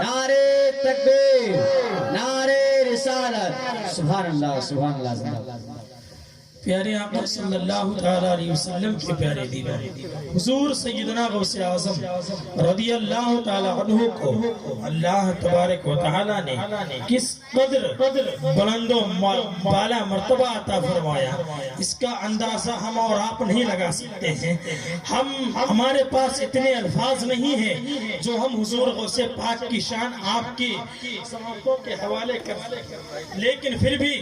نعرے تکبیر نعرے رسالت سبحان اللہ زندہ باد۔ پیارے آقا صلی اللہ تعالیٰ علیہ وسلم کے پیارے دیوان حضور سیدنا غوث اعظم رضی اللہ تعالیٰ عنہ کو اللہ تبارک و تعالیٰ نے کس قدر بلند و بالا مرتبہ عطا فرمایا، اس کا اندازہ ہم اور آپ نہیں لگا سکتے ہیں۔ ہمارے پاس اتنے الفاظ نہیں ہیں جو ہم حضور غوث پاک کی شان آپ کی سماعتوں کے حوالے کر سکتے، لیکن پھر بھی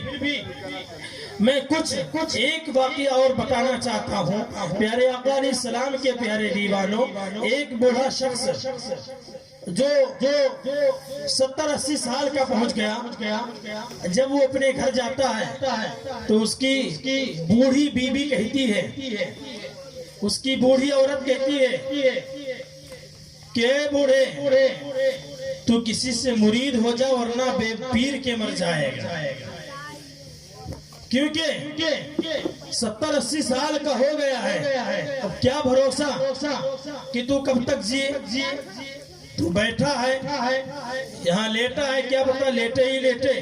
میں کچھ ایک واقعہ اور بتانا چاہتا ہوں۔ پیارے آقا علیہ السلام کے پیارے دیوانوں، ایک بوڑھا شخص جو 70-80 سال کا پہنچ گیا، جب وہ اپنے گھر جاتا ہے تو اس کی بوڑھی بیوی کہتی ہے، اس کی بوڑھی عورت کہتی ہے کہ اے بوڑھے تو کسی سے مرید ہو جا ورنہ بے پیر کے مر جائے گا، کیونکہ 70-80 سال کا ہو گیا ہے، اب کیا بھروسہ کہ تو کب تک جیے، تو بیٹھا ہے یہاں لیٹا ہے، کیا پتا لیٹے ہی لیٹے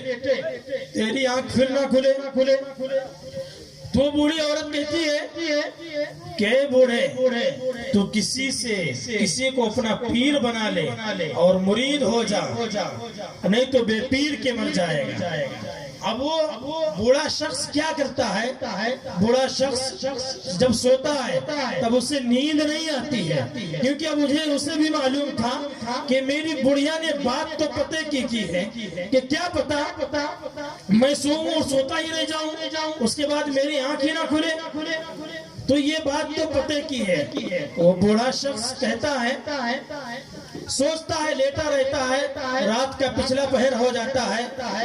تیری آنکھ پھر نہ کھلے۔ تو بوڑھی عورت کہتی ہے کہ بوڑھے تو کسی کو اپنا پیر بنا لے اور مرید ہو جا، نہیں تو بے پیر کے مر جائے گا۔ اب وہ بوڑھا شخص کیا کرتا ہے؟ بوڑھا شخص جب سوتا ہے تب اسے نیند نہیں آتی ہے، کیونکہ اب اسے بھی معلوم تھا کہ میری بڑھیا نے بات تو پتے کی ہے کہ کیا پتا میں سوؤں اور سوتا ہی رہ جاؤں، اس کے بعد میری آنکھ ہی نہ کھلے، تو یہ بات تو پتے کی ہے۔ وہ بوڑھا شخص کہتا ہے، سوچتا ہے، لیٹا رہتا ہے، رات کا پچھلا پہر ہو جاتا ہے،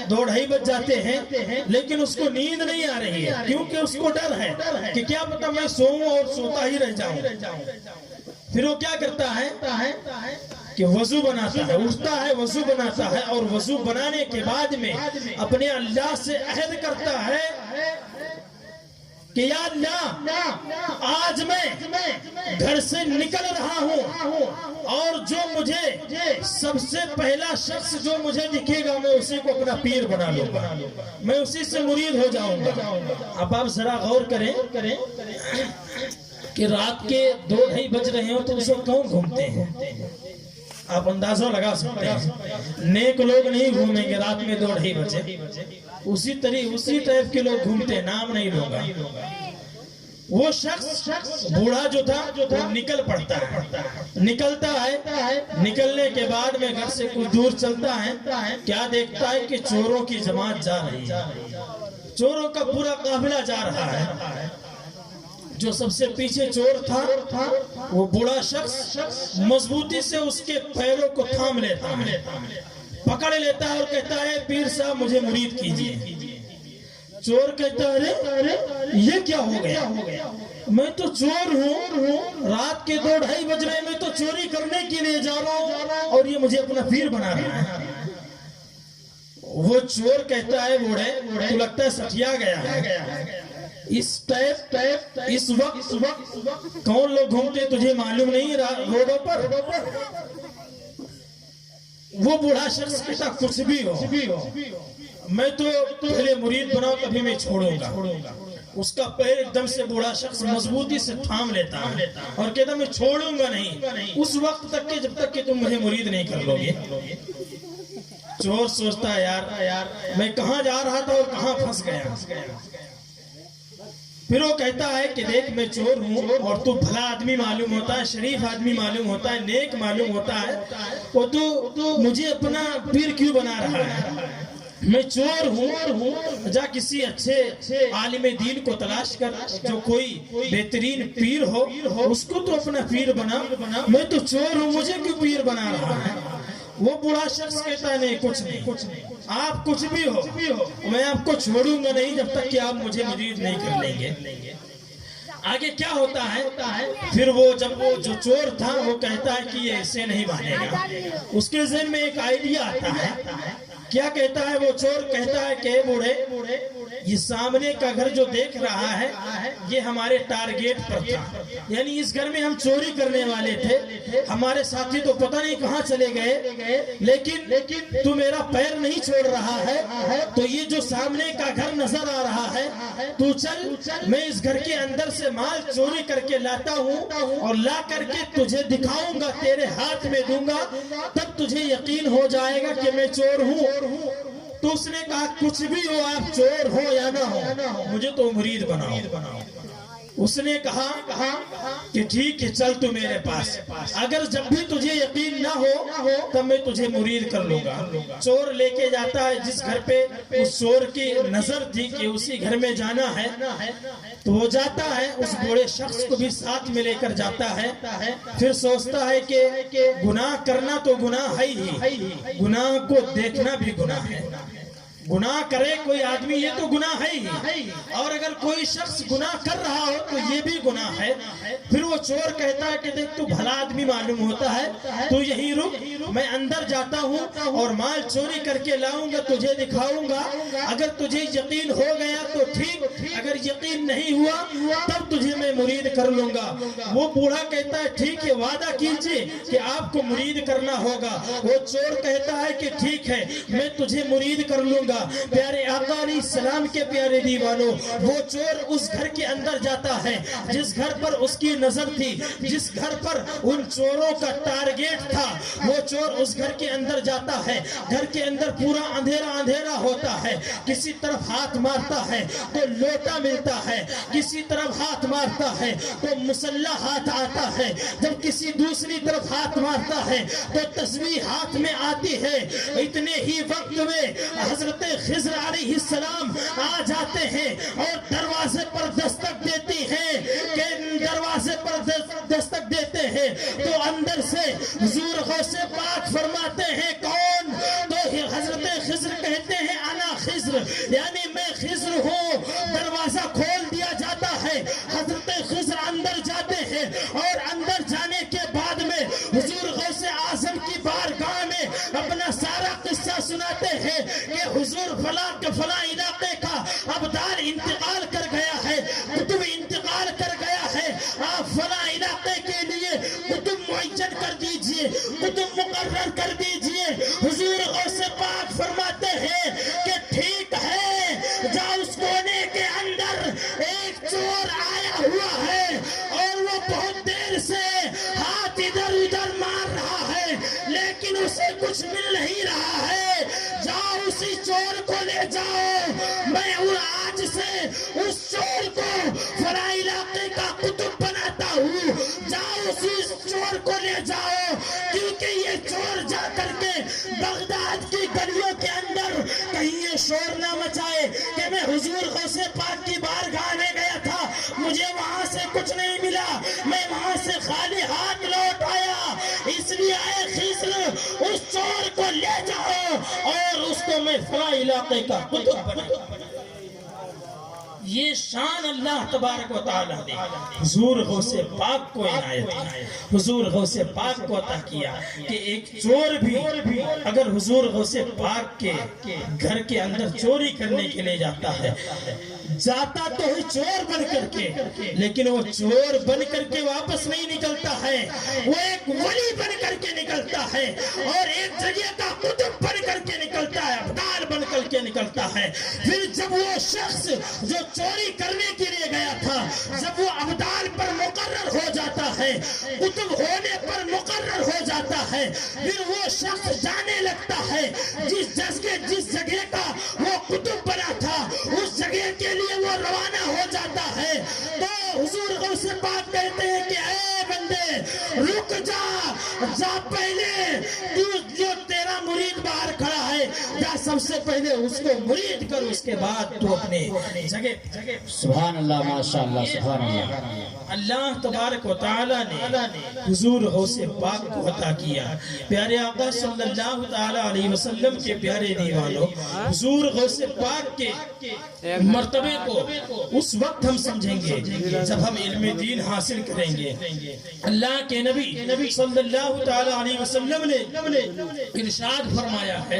2-2:30 بج جاتے ہیں، لیکن اس کو نیند نہیں آ رہی ہے، کیونکہ اس کو ڈر ہے کہ کیا پتا میں سوؤں اور سوتا ہی رہ جاؤں۔ پھر وہ کیا کرتا ہے کہ وضو بناتا ہے، اٹھتا ہے، وضو بناتا ہے، اور وضو بنانے کے بعد میں اپنے اللہ سے عہد کرتا ہے کہ یا اللہ آج میں گھر سے نکل رہا ہوں، اور جو مجھے سب سے پہلا شخص جو مجھے دکھے گا میں اسی کو اپنا پیر بنا لوں گا، میں اسی سے مرید ہو جاؤں گا۔ اب آپ ذرا غور کریں کہ رات کے 2-2:30 بج رہے ہوں تو اس وقت کون گھومتے ہیں؟ آپ اندازہ لگا سکتے ہیں، نیک لوگ نہیں گھومیں گے رات میں 2-2:30 بجے، اسی ٹائپ کے لوگ گھومتے، نام نہیں لوگا۔ وہ شخص بوڑھا جو تھا وہ نکل پڑتا ہے، نکلتا ہے، نکلنے کے بعد میں گھر سے کچھ دور چلتا ہے، کیا دیکھتا ہے کہ چوروں کی جماعت جا رہی ہے، چوروں کا پورا قافلہ جا رہا ہے۔ جو سب سے پیچھے چور تھا وہ بوڑھا شخص مضبوطی سے اس کے پیروں کو تھام لیتا ہے، پکڑ لیتا ہے اور کہتا ہے پیر صاحب مجھے مرید کیجئے۔ چور کہتا ہے یہ کیا ہو گیا، میں تو چور ہوں، رات کے 2-2:30 بج رہے، میں تو چوری کرنے کے لیے جا رہا ہوں اور یہ مجھے اپنا پیر بنا رہا ہے۔ وہ چور کہتا ہے بوڑھے تو لگتا ہے سٹیا گیا ہے، اس وقت کون لوگ گھومتے تجھے معلوم نہیں روڈوں پر؟ وہ بوڑھا شخص کہتا کچھ بھی ہو، میں تو پہلے مرید بناؤ تبھی میں چھوڑوں گا۔ اس کا پیر ایک دم سے بوڑھا شخص مضبوطی سے تھام لیتا ہے اور کہتا میں چھوڑوں گا نہیں اس وقت تک کہ جب تک کہ تم مجھے مرید نہیں کر لو گے۔ چور سوچتا ہے یار میں کہاں جا رہا تھا اور کہاں پھنس گیا۔ پھر وہ کہتا ہے کہ دیکھ میں چور ہوں اور تو بھلا آدمی معلوم ہوتا ہے، شریف آدمی معلوم ہوتا ہے، نیک معلوم ہوتا ہے، اور تو مجھے اپنا پیر کیوں بنا رہا ہے؟ میں چور ہوں، جا کسی اچھے عالم دین کو تلاش کر، جو کوئی بہترین پیر ہو اس کو تو اپنا پیر بنا، میں تو چور ہوں، مجھے کیوں پیر بنا رہا ہے؟ وہ بوڑھا شخص کہتا ہے نہیں کچھ نہیں، آپ کچھ بھی ہو میں آپ کو چھوڑوں گا نہیں جب تک کہ آپ مجھے مرید نہیں کر لیں گے۔ آگے کیا ہوتا ہے؟ پھر وہ جب وہ جو چور تھا وہ کہتا ہے کہ یہ ایسے نہیں مانے گا، اس کے ذہن میں ایک آئیڈیا آتا ہے۔ کیا کہتا ہے وہ چور؟ کہتا ہے کہ بوڑھے یہ سامنے کا گھر جو دیکھ رہا ہے یہ ہمارے ٹارگیٹ پر تھا، یعنی اس گھر میں ہم چوری کرنے والے تھے، ہمارے ساتھی تو پتہ نہیں کہاں چلے گئے، لیکن تو میرا پیر نہیں چھوڑ رہا ہے، تو یہ جو سامنے کا گھر نظر آ رہا ہے تو چل میں اس گھر کے اندر سے مال چوری کر کے لاتا ہوں اور لا کر کے تجھے دکھاؤں گا، تیرے ہاتھ میں دوں گا، تب تجھے یقین ہو جائے گا کہ میں چور ہوں۔ تو اس نے کہا کچھ بھی ہو، آپ چور ہو یا نہ ہو، مجھے تو مرید بناؤ۔ اس نے کہا کہ ٹھیک ہے چل تو میرے پاس، اگر جب بھی تجھے یقین نہ ہو تب میں تجھے مرید کر لوں گا۔ چور لے کے جاتا ہے جس گھر پہ اس چور کی نظر تھی کہ اسی گھر میں جانا ہے، تو وہ جاتا ہے، اس بوڑھے شخص کو بھی ساتھ میں لے کر جاتا ہے، پھر سوچتا ہے کہ گناہ کرنا تو گناہ ہے ہی، گناہ کو دیکھنا بھی گناہ ہے، گناہ کرے کوئی آدمی یہ تو گناہ ہے ہی، اور اگر کوئی شخص گناہ کر رہا ہو تو یہ بھی گناہ ہے۔ پھر وہ چور کہتا ہے کہ دیکھ تو بھلا آدمی معلوم ہوتا ہے، تو یہی رک، میں اندر جاتا ہوں اور مال چوری کر کے لاؤں گا، تجھے دکھاؤں گا، اگر تجھے یقین ہو گیا تو ٹھیک، اگر یقین نہیں ہوا تب تجھے میں مرید کر لوں گا۔ وہ بوڑھا کہتا ہے ٹھیک ہے وعدہ کیجئے کہ آپ کو مرید کرنا ہوگا۔ وہ چور کہتا ہے کہ ٹھیک ہے میں تجھے مرید کر لوں گا۔ پیارے آقا علیہ السلام کے پیارے دیوانوں، وہ چور اس گھر کے اندر جاتا ہے جس گھر پر اس کی نظر تھی، جس گھر پر ان چوروں کا ٹارگیٹ تھا، وہ چور اس گھر کے اندر جاتا ہے، گھر کے اندر پورا اندھیرا اندھیرا ہوتا ہے، کسی طرف ہاتھ مارتا ہے تو لوٹا ملتا ہے، کسی طرف ہاتھ مارتا ہے تو مسلح ہاتھ آتا ہے، جب کسی دوسری طرف ہاتھ مارتا ہے تو تسبیح ہاتھ میں آتی ہے۔ اتنے ہی وقت میں حضرت خضر علیہ السلام آ جاتے ہیں اور دروازے پر دستک دیتی ہیں، کہ دروازے پر دستک دیتے ہیں تو اندر سے حضور غوث پاک فرماتے ہیں کون؟ تو حضرت خضر کہتے ہیں انا خضر، یعنی میں خضر ہوں۔ دروازہ کھول دیا جاتا ہے، حضرت خضر اندر جاتے ہیں اور اندر جانے کے بعد میں حضور غوث اعظم کی بارگاہ میں اپنا سارا قصہ سناتے ہیں کہ حضور فلاں علاقے کا ابدال انتقال کر گیا ہے، کتب انتقال کر گیا ہے، آپ فلاں علاقے کے لیے کتب معین کر دیجئے، کتب مقرر کر دیجئے۔ حضور غوث پاک فرماتے ہیں کہ ٹھیک ہے، جا اس کونے کے اندر ایک چور آیا ہوا ہے اور وہ بہت دیر سے ہاتھ ادھر ادھر مار رہا ہے لیکن اسے کچھ مل نہیں رہا ہے، جاؤ اسی چور کو لے جاؤ، میں آج سے اس چور کو فلاں علاقے کا قطب بناتا ہوں، جاؤ اسی چور کو لے جاؤ، کیونکہ یہ چور جا کر کے بغداد کی گلیوں کے اندر کہیں یہ شور نہ مچائے کہ میں حضور غوث پاک کی بارگاہ میں گیا تھا، مجھے وہاں سے کچھ نہیں ملا، میں وہاں سے خالی ہاتھ لوٹ آیا، اس لیے اے خضر اس چور کو لے جاؤ اور اس کو میں فلاں علاقے کا قطب بناؤں۔ یہ شان اللہ تبارک و تعالیٰ نے حضور غوث پاک کو عنایت کی، حضور غوث پاک کو عطا کیا کہ ایک چور بھی اگر حضور غوث پاک کے گھر کے اندر چوری کرنے کے لیے جاتا ہے، جاتا تو ہے چور بن کر کے، لیکن وہ چور بن کر کے واپس نہیں نکلتا ہے، وہ ایک ولی بن کر کے نکلتا ہے اور ایک جگہ کا قطب بن کر کے نکلتا ہے، ابدال بن کر کے نکلتا ہے۔ پھر جب وہ شخص جو چوری کرنے کے لیے گیا تھا، جب وہ ابدال پر مقرر ہو جاتا ہے، قطب ہونے پر مقرر ہو جاتا ہے، پھر وہ شخص جانے لگتا ہے جس جگہ کا وہ قطب بنا تھا، اس جگہ کے لیے وہ روانہ ہو جاتا ہے۔ تو حضور غوث پاک کہتے ہیں کہ اے بندے رک جا پہلے جو تیرا مرید باہر کھڑا ہے، جا سب سے پہلے اس کو مرید کر، اس کے بعد تو اپنے جگہ۔ سبحان اللہ، ماشاءاللہ، سبحان اللہ۔ اللہ تبارک و تعالیٰ نے حضور غوث پاک کو عطا کیا۔ پیارے آقا صلی اللہ تعالیٰ علیہ وسلم کے پیارے دیوانوں، حضور غوث پاک کے مرتبے کو اس وقت ہم سمجھیں گے جب ہم علم دین حاصل کریں گے۔ اللہ کے نبی صلی اللہ تعالیٰ علیہ وسلم نے ارشاد فرمایا ہے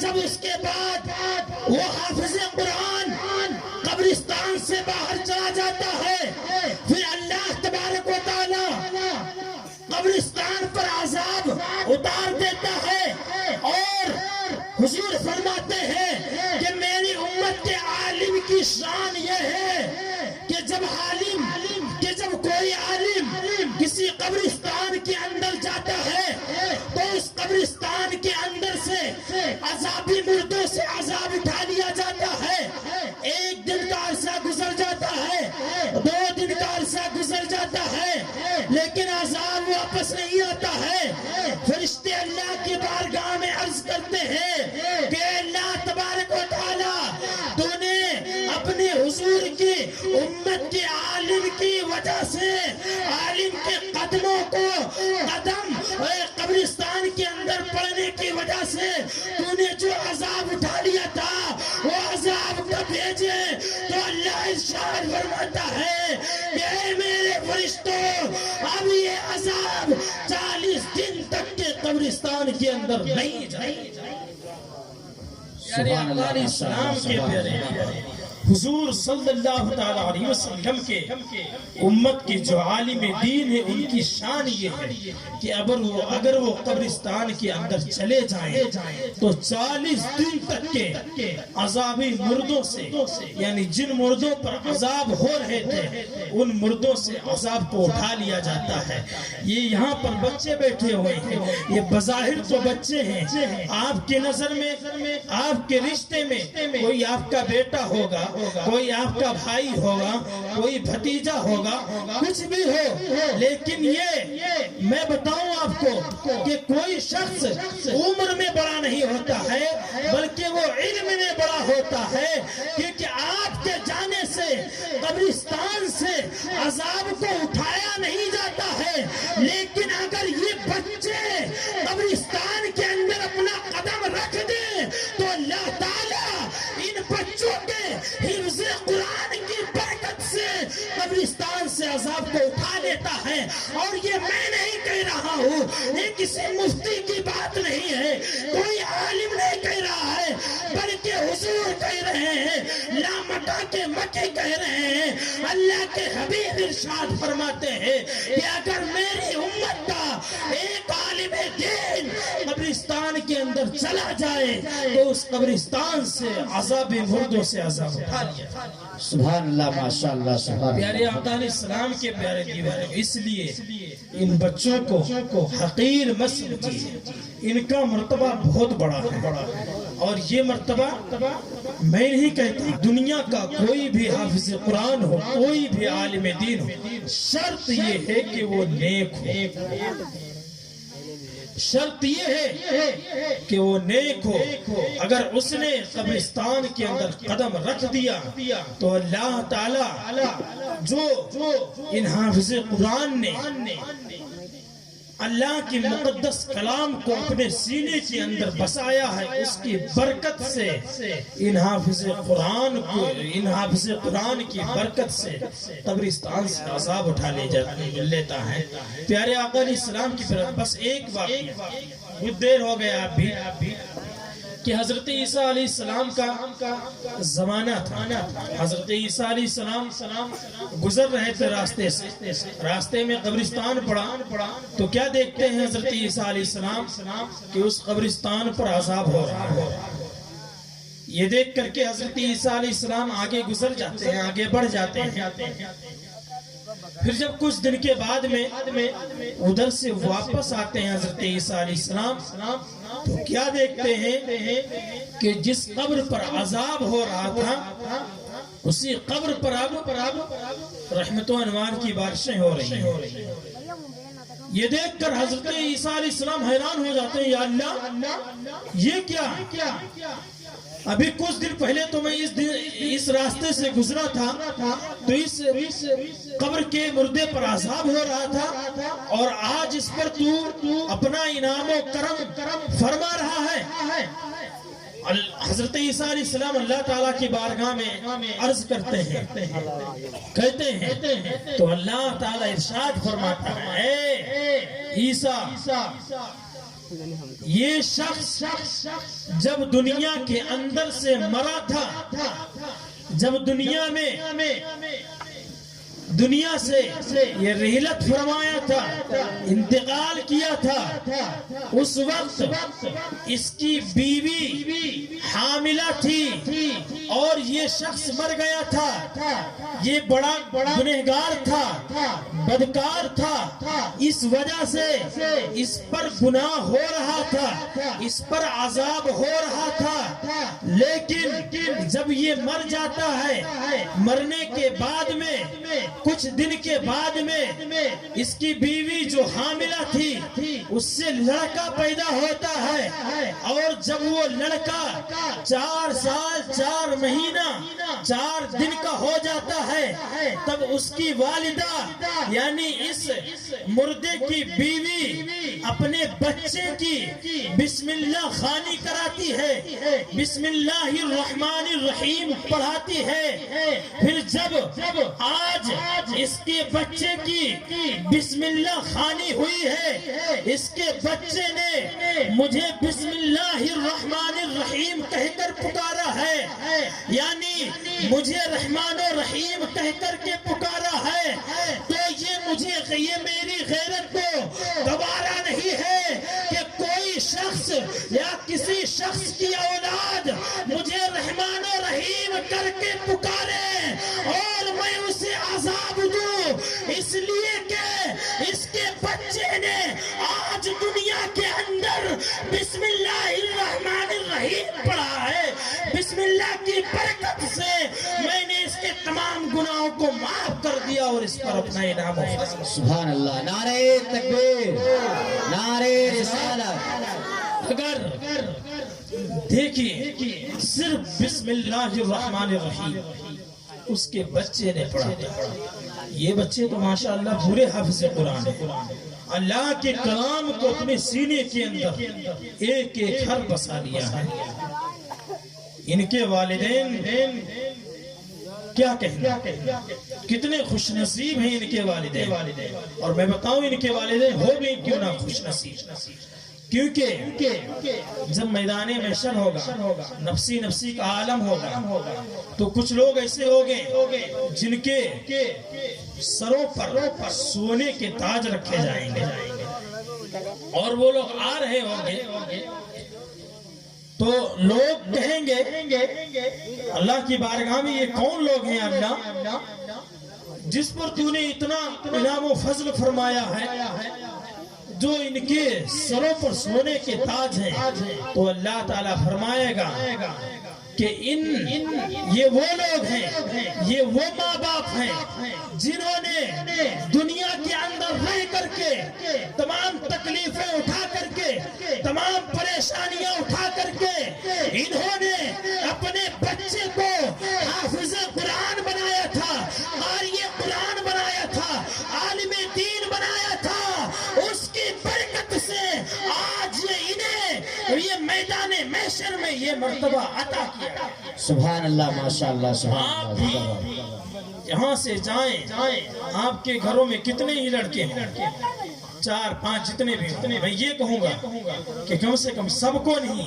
جب اس کے بعد وہ حافظ قرآن قبرستان سے باہر چلا جاتا ہے، پھر اللہ تبارک و تعالی قبرستان پر عذاب اتار دیتا ہے، اور حضور فرماتے ہیں کہ میری امت کے عالم کی شان یہ ہے کہ جب کوئی عالم کسی قبرستان کے اندر جاتا ہے تو اس قبرستان کے اندر سے عذابی مردوں سے عذاب اٹھا لیا جاتا ہے۔ ایک دن کا عرصہ گزر جاتا ہے، 2 دن کا عرصہ گزر جاتا ہے، لیکن عذاب واپس نہیں آتا ہے۔ فرشتے اللہ کی بارگاہ میں عرض کرتے ہیں کہ اللہ تبارک و تعالی تو نے اپنے حضور کی امت کے عالم کی وجہ سے، عالم کے قدموں کو قدم قبرستان کے اندر پڑنے کی وجہ سے تو نے جو عذاب اٹھا لیا تھا وہ عذاب کا بھیجے۔ تو اللہ ارشاد فرماتا ہے کہ اے میرے فرشتوں، اب یہ عذاب 40 دن تک کے قبرستان کے اندر نہیں جائے۔ سبحان اللہ، علیہ السلام کے پیارے حضور صلی اللہ تعالی علیہ وسلم کے امت کے جو عالم دین ہے، ان کی شان یہ ہے کہ اگر وہ قبرستان کے اندر چلے جائیں تو 40 دن تک کے عذابی مردوں سے، یعنی جن مردوں پر عذاب ہو رہے تھے ان مردوں سے عذاب کو اٹھا لیا جاتا ہے۔ یہ یہاں پر بچے بیٹھے ہوئے ہیں، یہ بظاہر تو بچے ہیں، آپ کی نظر میں، آپ کے رشتے میں کوئی آپ کا بیٹا ہوگا، کوئی آپ کا بھائی ہوگا، کوئی بھتیجا ہوگا، کچھ بھی ہو، لیکن یہ میں بتاؤں آپ کو کہ کوئی شخص عمر میں بڑا نہیں ہوتا ہے بلکہ وہ علم میں بڑا ہوتا ہے، کیونکہ آپ کے جانے سے قبرستان سے عذاب کو اٹھایا نہیں جاتا ہے، لیکن اگر یہ بچے قبرستان کے اندر اپنا قدم رکھ دیں تو اللہ تعالیٰ ان بچوں کے حفظ قرآن کی برکت سے قبرستان سے عذاب کو اٹھا لیتا ہے۔ اور یہ میں نہیں کہہ رہا ہوں، یہ کسی مفتی کی بات نہیں ہے، کوئی عالم نہیں کہہ رہا ہے، بلکہ حضور کہہ رہے ہیں، لامکہ کے مکے کہہ رہے ہیں۔ اللہ کے حبیب ارشاد فرماتے ہیں کہ اگر میری امت کا ایک عالم دین قبرستان کے اندر چلا جائے تو اس قبرستان سے عذاب مردوں سے عذاب اٹھا لیا۔ سبحان اللہ، ماشاءاللہ، سبحان اللہ۔ پیارے آقا علیہ السلام کے پیارے دیواروں، اس لیے ان بچوں کو حقیر مت سمجھیے، ان کا مرتبہ بہت بڑا ہے، اور یہ مرتبہ میں نہیں کہتا دنیا کا کوئی بھی حافظ قرآن ہو، کوئی بھی عالم دین ہو، شرط یہ ہے کہ وہ نیک ہو، شرط یہ ہے کہ وہ نیک ہو۔ اگر اس نے قبرستان کے اندر قدم رکھ دیا تو اللہ تعالی جو ان حافظ قرآن نے اللہ کی مقدس کلام کو اپنے سینے کے اندر بسایا ہے، اس کی برکت سے ان حافظ قرآن کی برکت سے قبرستان سے عذاب اٹھا لیتا ہے۔ پیارے آقا علیہ السلام کی طرف بس ایک واقعہ، بہت دیر ہو گیا آپ بھی، کہ حضرت عیسیٰ علیہ السلام کا زمانہ تھا۔ حضرت عیسیٰ علیہ السلام گزر رہے تھے راستے سے، راستے میں قبرستان پڑا تو کیا دیکھتے ہیں حضرت عیسیٰ علیہ السلام کہ اس قبرستان پر عذاب ہو رہا ہے۔ یہ دیکھ کر کے حضرت عیسیٰ علیہ السلام آگے گزر جاتے ہیں، آگے بڑھ جاتے ہیں۔ پھر جب کچھ دن کے بعد میں ادھر سے واپس آتے ہیں حضرت عیسیٰ علیہ السلام، تو کیا دیکھتے ہیں کہ جس قبر پر عذاب ہو رہا تھا اسی قبر پر اب رحمت و انوار کی بارشیں ہو رہی ہیں۔ یہ دیکھ کر حضرت عیسیٰ علیہ السلام حیران ہو جاتے ہیں، یا اللہ یہ کیا؟ ابھی کچھ دن پہلے تو میں اس راستے سے گزرا تھا تو اس قبر کے مردے پر عذاب ہو رہا تھا، اور آج اس پر تو اپنا انعام و کرم فرما رہا ہے۔ حضرت عیسیٰ علیہ السلام اللہ تعالیٰ کی بارگاہ میں عرض کرتے ہیں، کہتے ہیں تو اللہ تعالیٰ ارشاد فرماتا ہے، اے عیسیٰ یہ شخص جب دنیا کے اندر سے مرا تھا، جب دنیا سے یہ رحلت فرمایا تھا، انتقال کیا تھا، اس وقت اس کی بیوی حاملہ تھی اور یہ شخص مر گیا تھا۔ یہ بڑا گنہگار تھا، بدکار تھا، اس وجہ سے اس پر گناہ ہو رہا تھا، اس پر عذاب ہو رہا تھا۔ لیکن جب یہ مر جاتا ہے، مرنے کے بعد میں کچھ دن کے بعد میں اس کی بیوی جو حاملہ تھی اس سے لڑکا پیدا ہوتا ہے، اور جب وہ لڑکا 4 سال 4 مہینہ 4 دن کا ہو جاتا ہے، تب اس کی والدہ یعنی اس مردے کی بیوی اپنے بچے کی بسم اللہ خوانی کراتی ہے، بسم اللہ الرحمن الرحیم پڑھاتی ہے۔ پھر جب آج اس کے بچے کی بسم اللہ خوانی ہوئی ہے، اس کے بچے نے مجھے بسم اللہ الرحمن الرحیم کہہ کر پکارا ہے، یعنی مجھے رحمان و رحیم کہہ کر کے پکارا ہے، تو یہ میری غیرت کو گوارا نہیں ہے کہ کوئی شخص یا کسی شخص کی اولاد مجھے رحمان و رحیم کر کے پکارے اور میں اسے عذاب دوں، اس لیے کہ اس کے بچے نے آج دنیا کے اندر بسم اللہ الرحمن الرحیم پڑھا ہے۔ بسم اللہ کی برکت سے میں نے اس کے تمام گناہوں کو معاف کر دیا اور اس پر اپنا انعام ہے۔ سبحان اللہ، نعرہ تکبیر، نعرہ رسالت۔ اگر دیکھیے صرف بسم اللہ الرحمن الرحیم اس کے بچے نے پڑھا تھا، یہ بچے تو ماشاءاللہ پورے حافظ قرآن ہیں، اللہ کے کلام کو اپنے سینے کے اندر ایک ایک حرف بسا لیا ہے۔ ان کے والدین کیا کہنا، کتنے خوش نصیب ہیں ان کے والدین، اور میں بتاؤں ان کے والدین ہو بھی کیوں نہ خوش نصیب، کیونکہ جب میدان محشر ہوگا، نفسی کا عالم ہوگا، تو کچھ لوگ ایسے ہوگے جن کے سروں پر سونے کے تاج رکھے جائیں گے، اور وہ لوگ آ رہے ہوں گے تو لوگ کہیں گے اللہ کی بارگاہ میں یہ کون لوگ ہیں اللہ جس پر تو نے اتنا انعام و فضل فرمایا ہے، جو ان کے سروں پر سونے کے تاج ہیں۔ تو اللہ تعالیٰ فرمائے گا کہ یہ وہ لوگ ہیں، یہ وہ ماں باپ ہیں جنہوں نے دنیا کے اندر رہ کر کے تمام تکلیفیں اٹھا کر کے تمام پریشانیاں اٹھا کر کے انہوں نے اپنے بچے کو حافظ قرآن بنایا تھا، قاری قرآن بنایا تھا، عالم دین بنایا تھا۔ اس کی برکت سے آج یہ میدان محشر میں یہ مرتبہ عطا کیا۔ سبحان اللہ، ماشاءاللہ، سبحان آپ اللہ۔ بھی یہاں سے جائیں، آپ کے گھروں میں کتنے ہی لڑکے ہیں، 4 5 جتنے بھی ہیں، میں یہ کہوں گا کہ کم سے کم سب کو نہیں،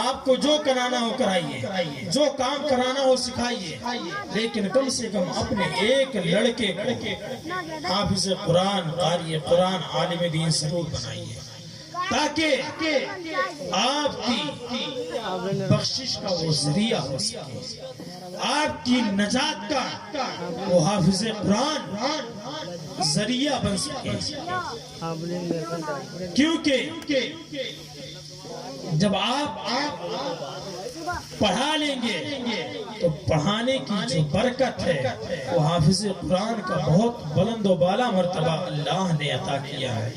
آپ کو جو کرانا ہو کرائیے، جو کام کرانا ہو سکھائیے، لیکن کم سے کم اپنے ایک لڑکے حافظ قرآن، قاری قرآن، عالم دین ضرور بنائیے، تاکہ آپ کی بخشش کا وہ ذریعہ ہو سکے، آپ کی نجات کا وہ حافظ قرآن ذریعہ بن سکے۔ کیونکہ جب آپ پڑھا لیں گے تو پڑھانے کی جو برکت ہے وہ حافظ قرآن کا بہت بلند و بالا مرتبہ اللہ نے عطا کیا ہے۔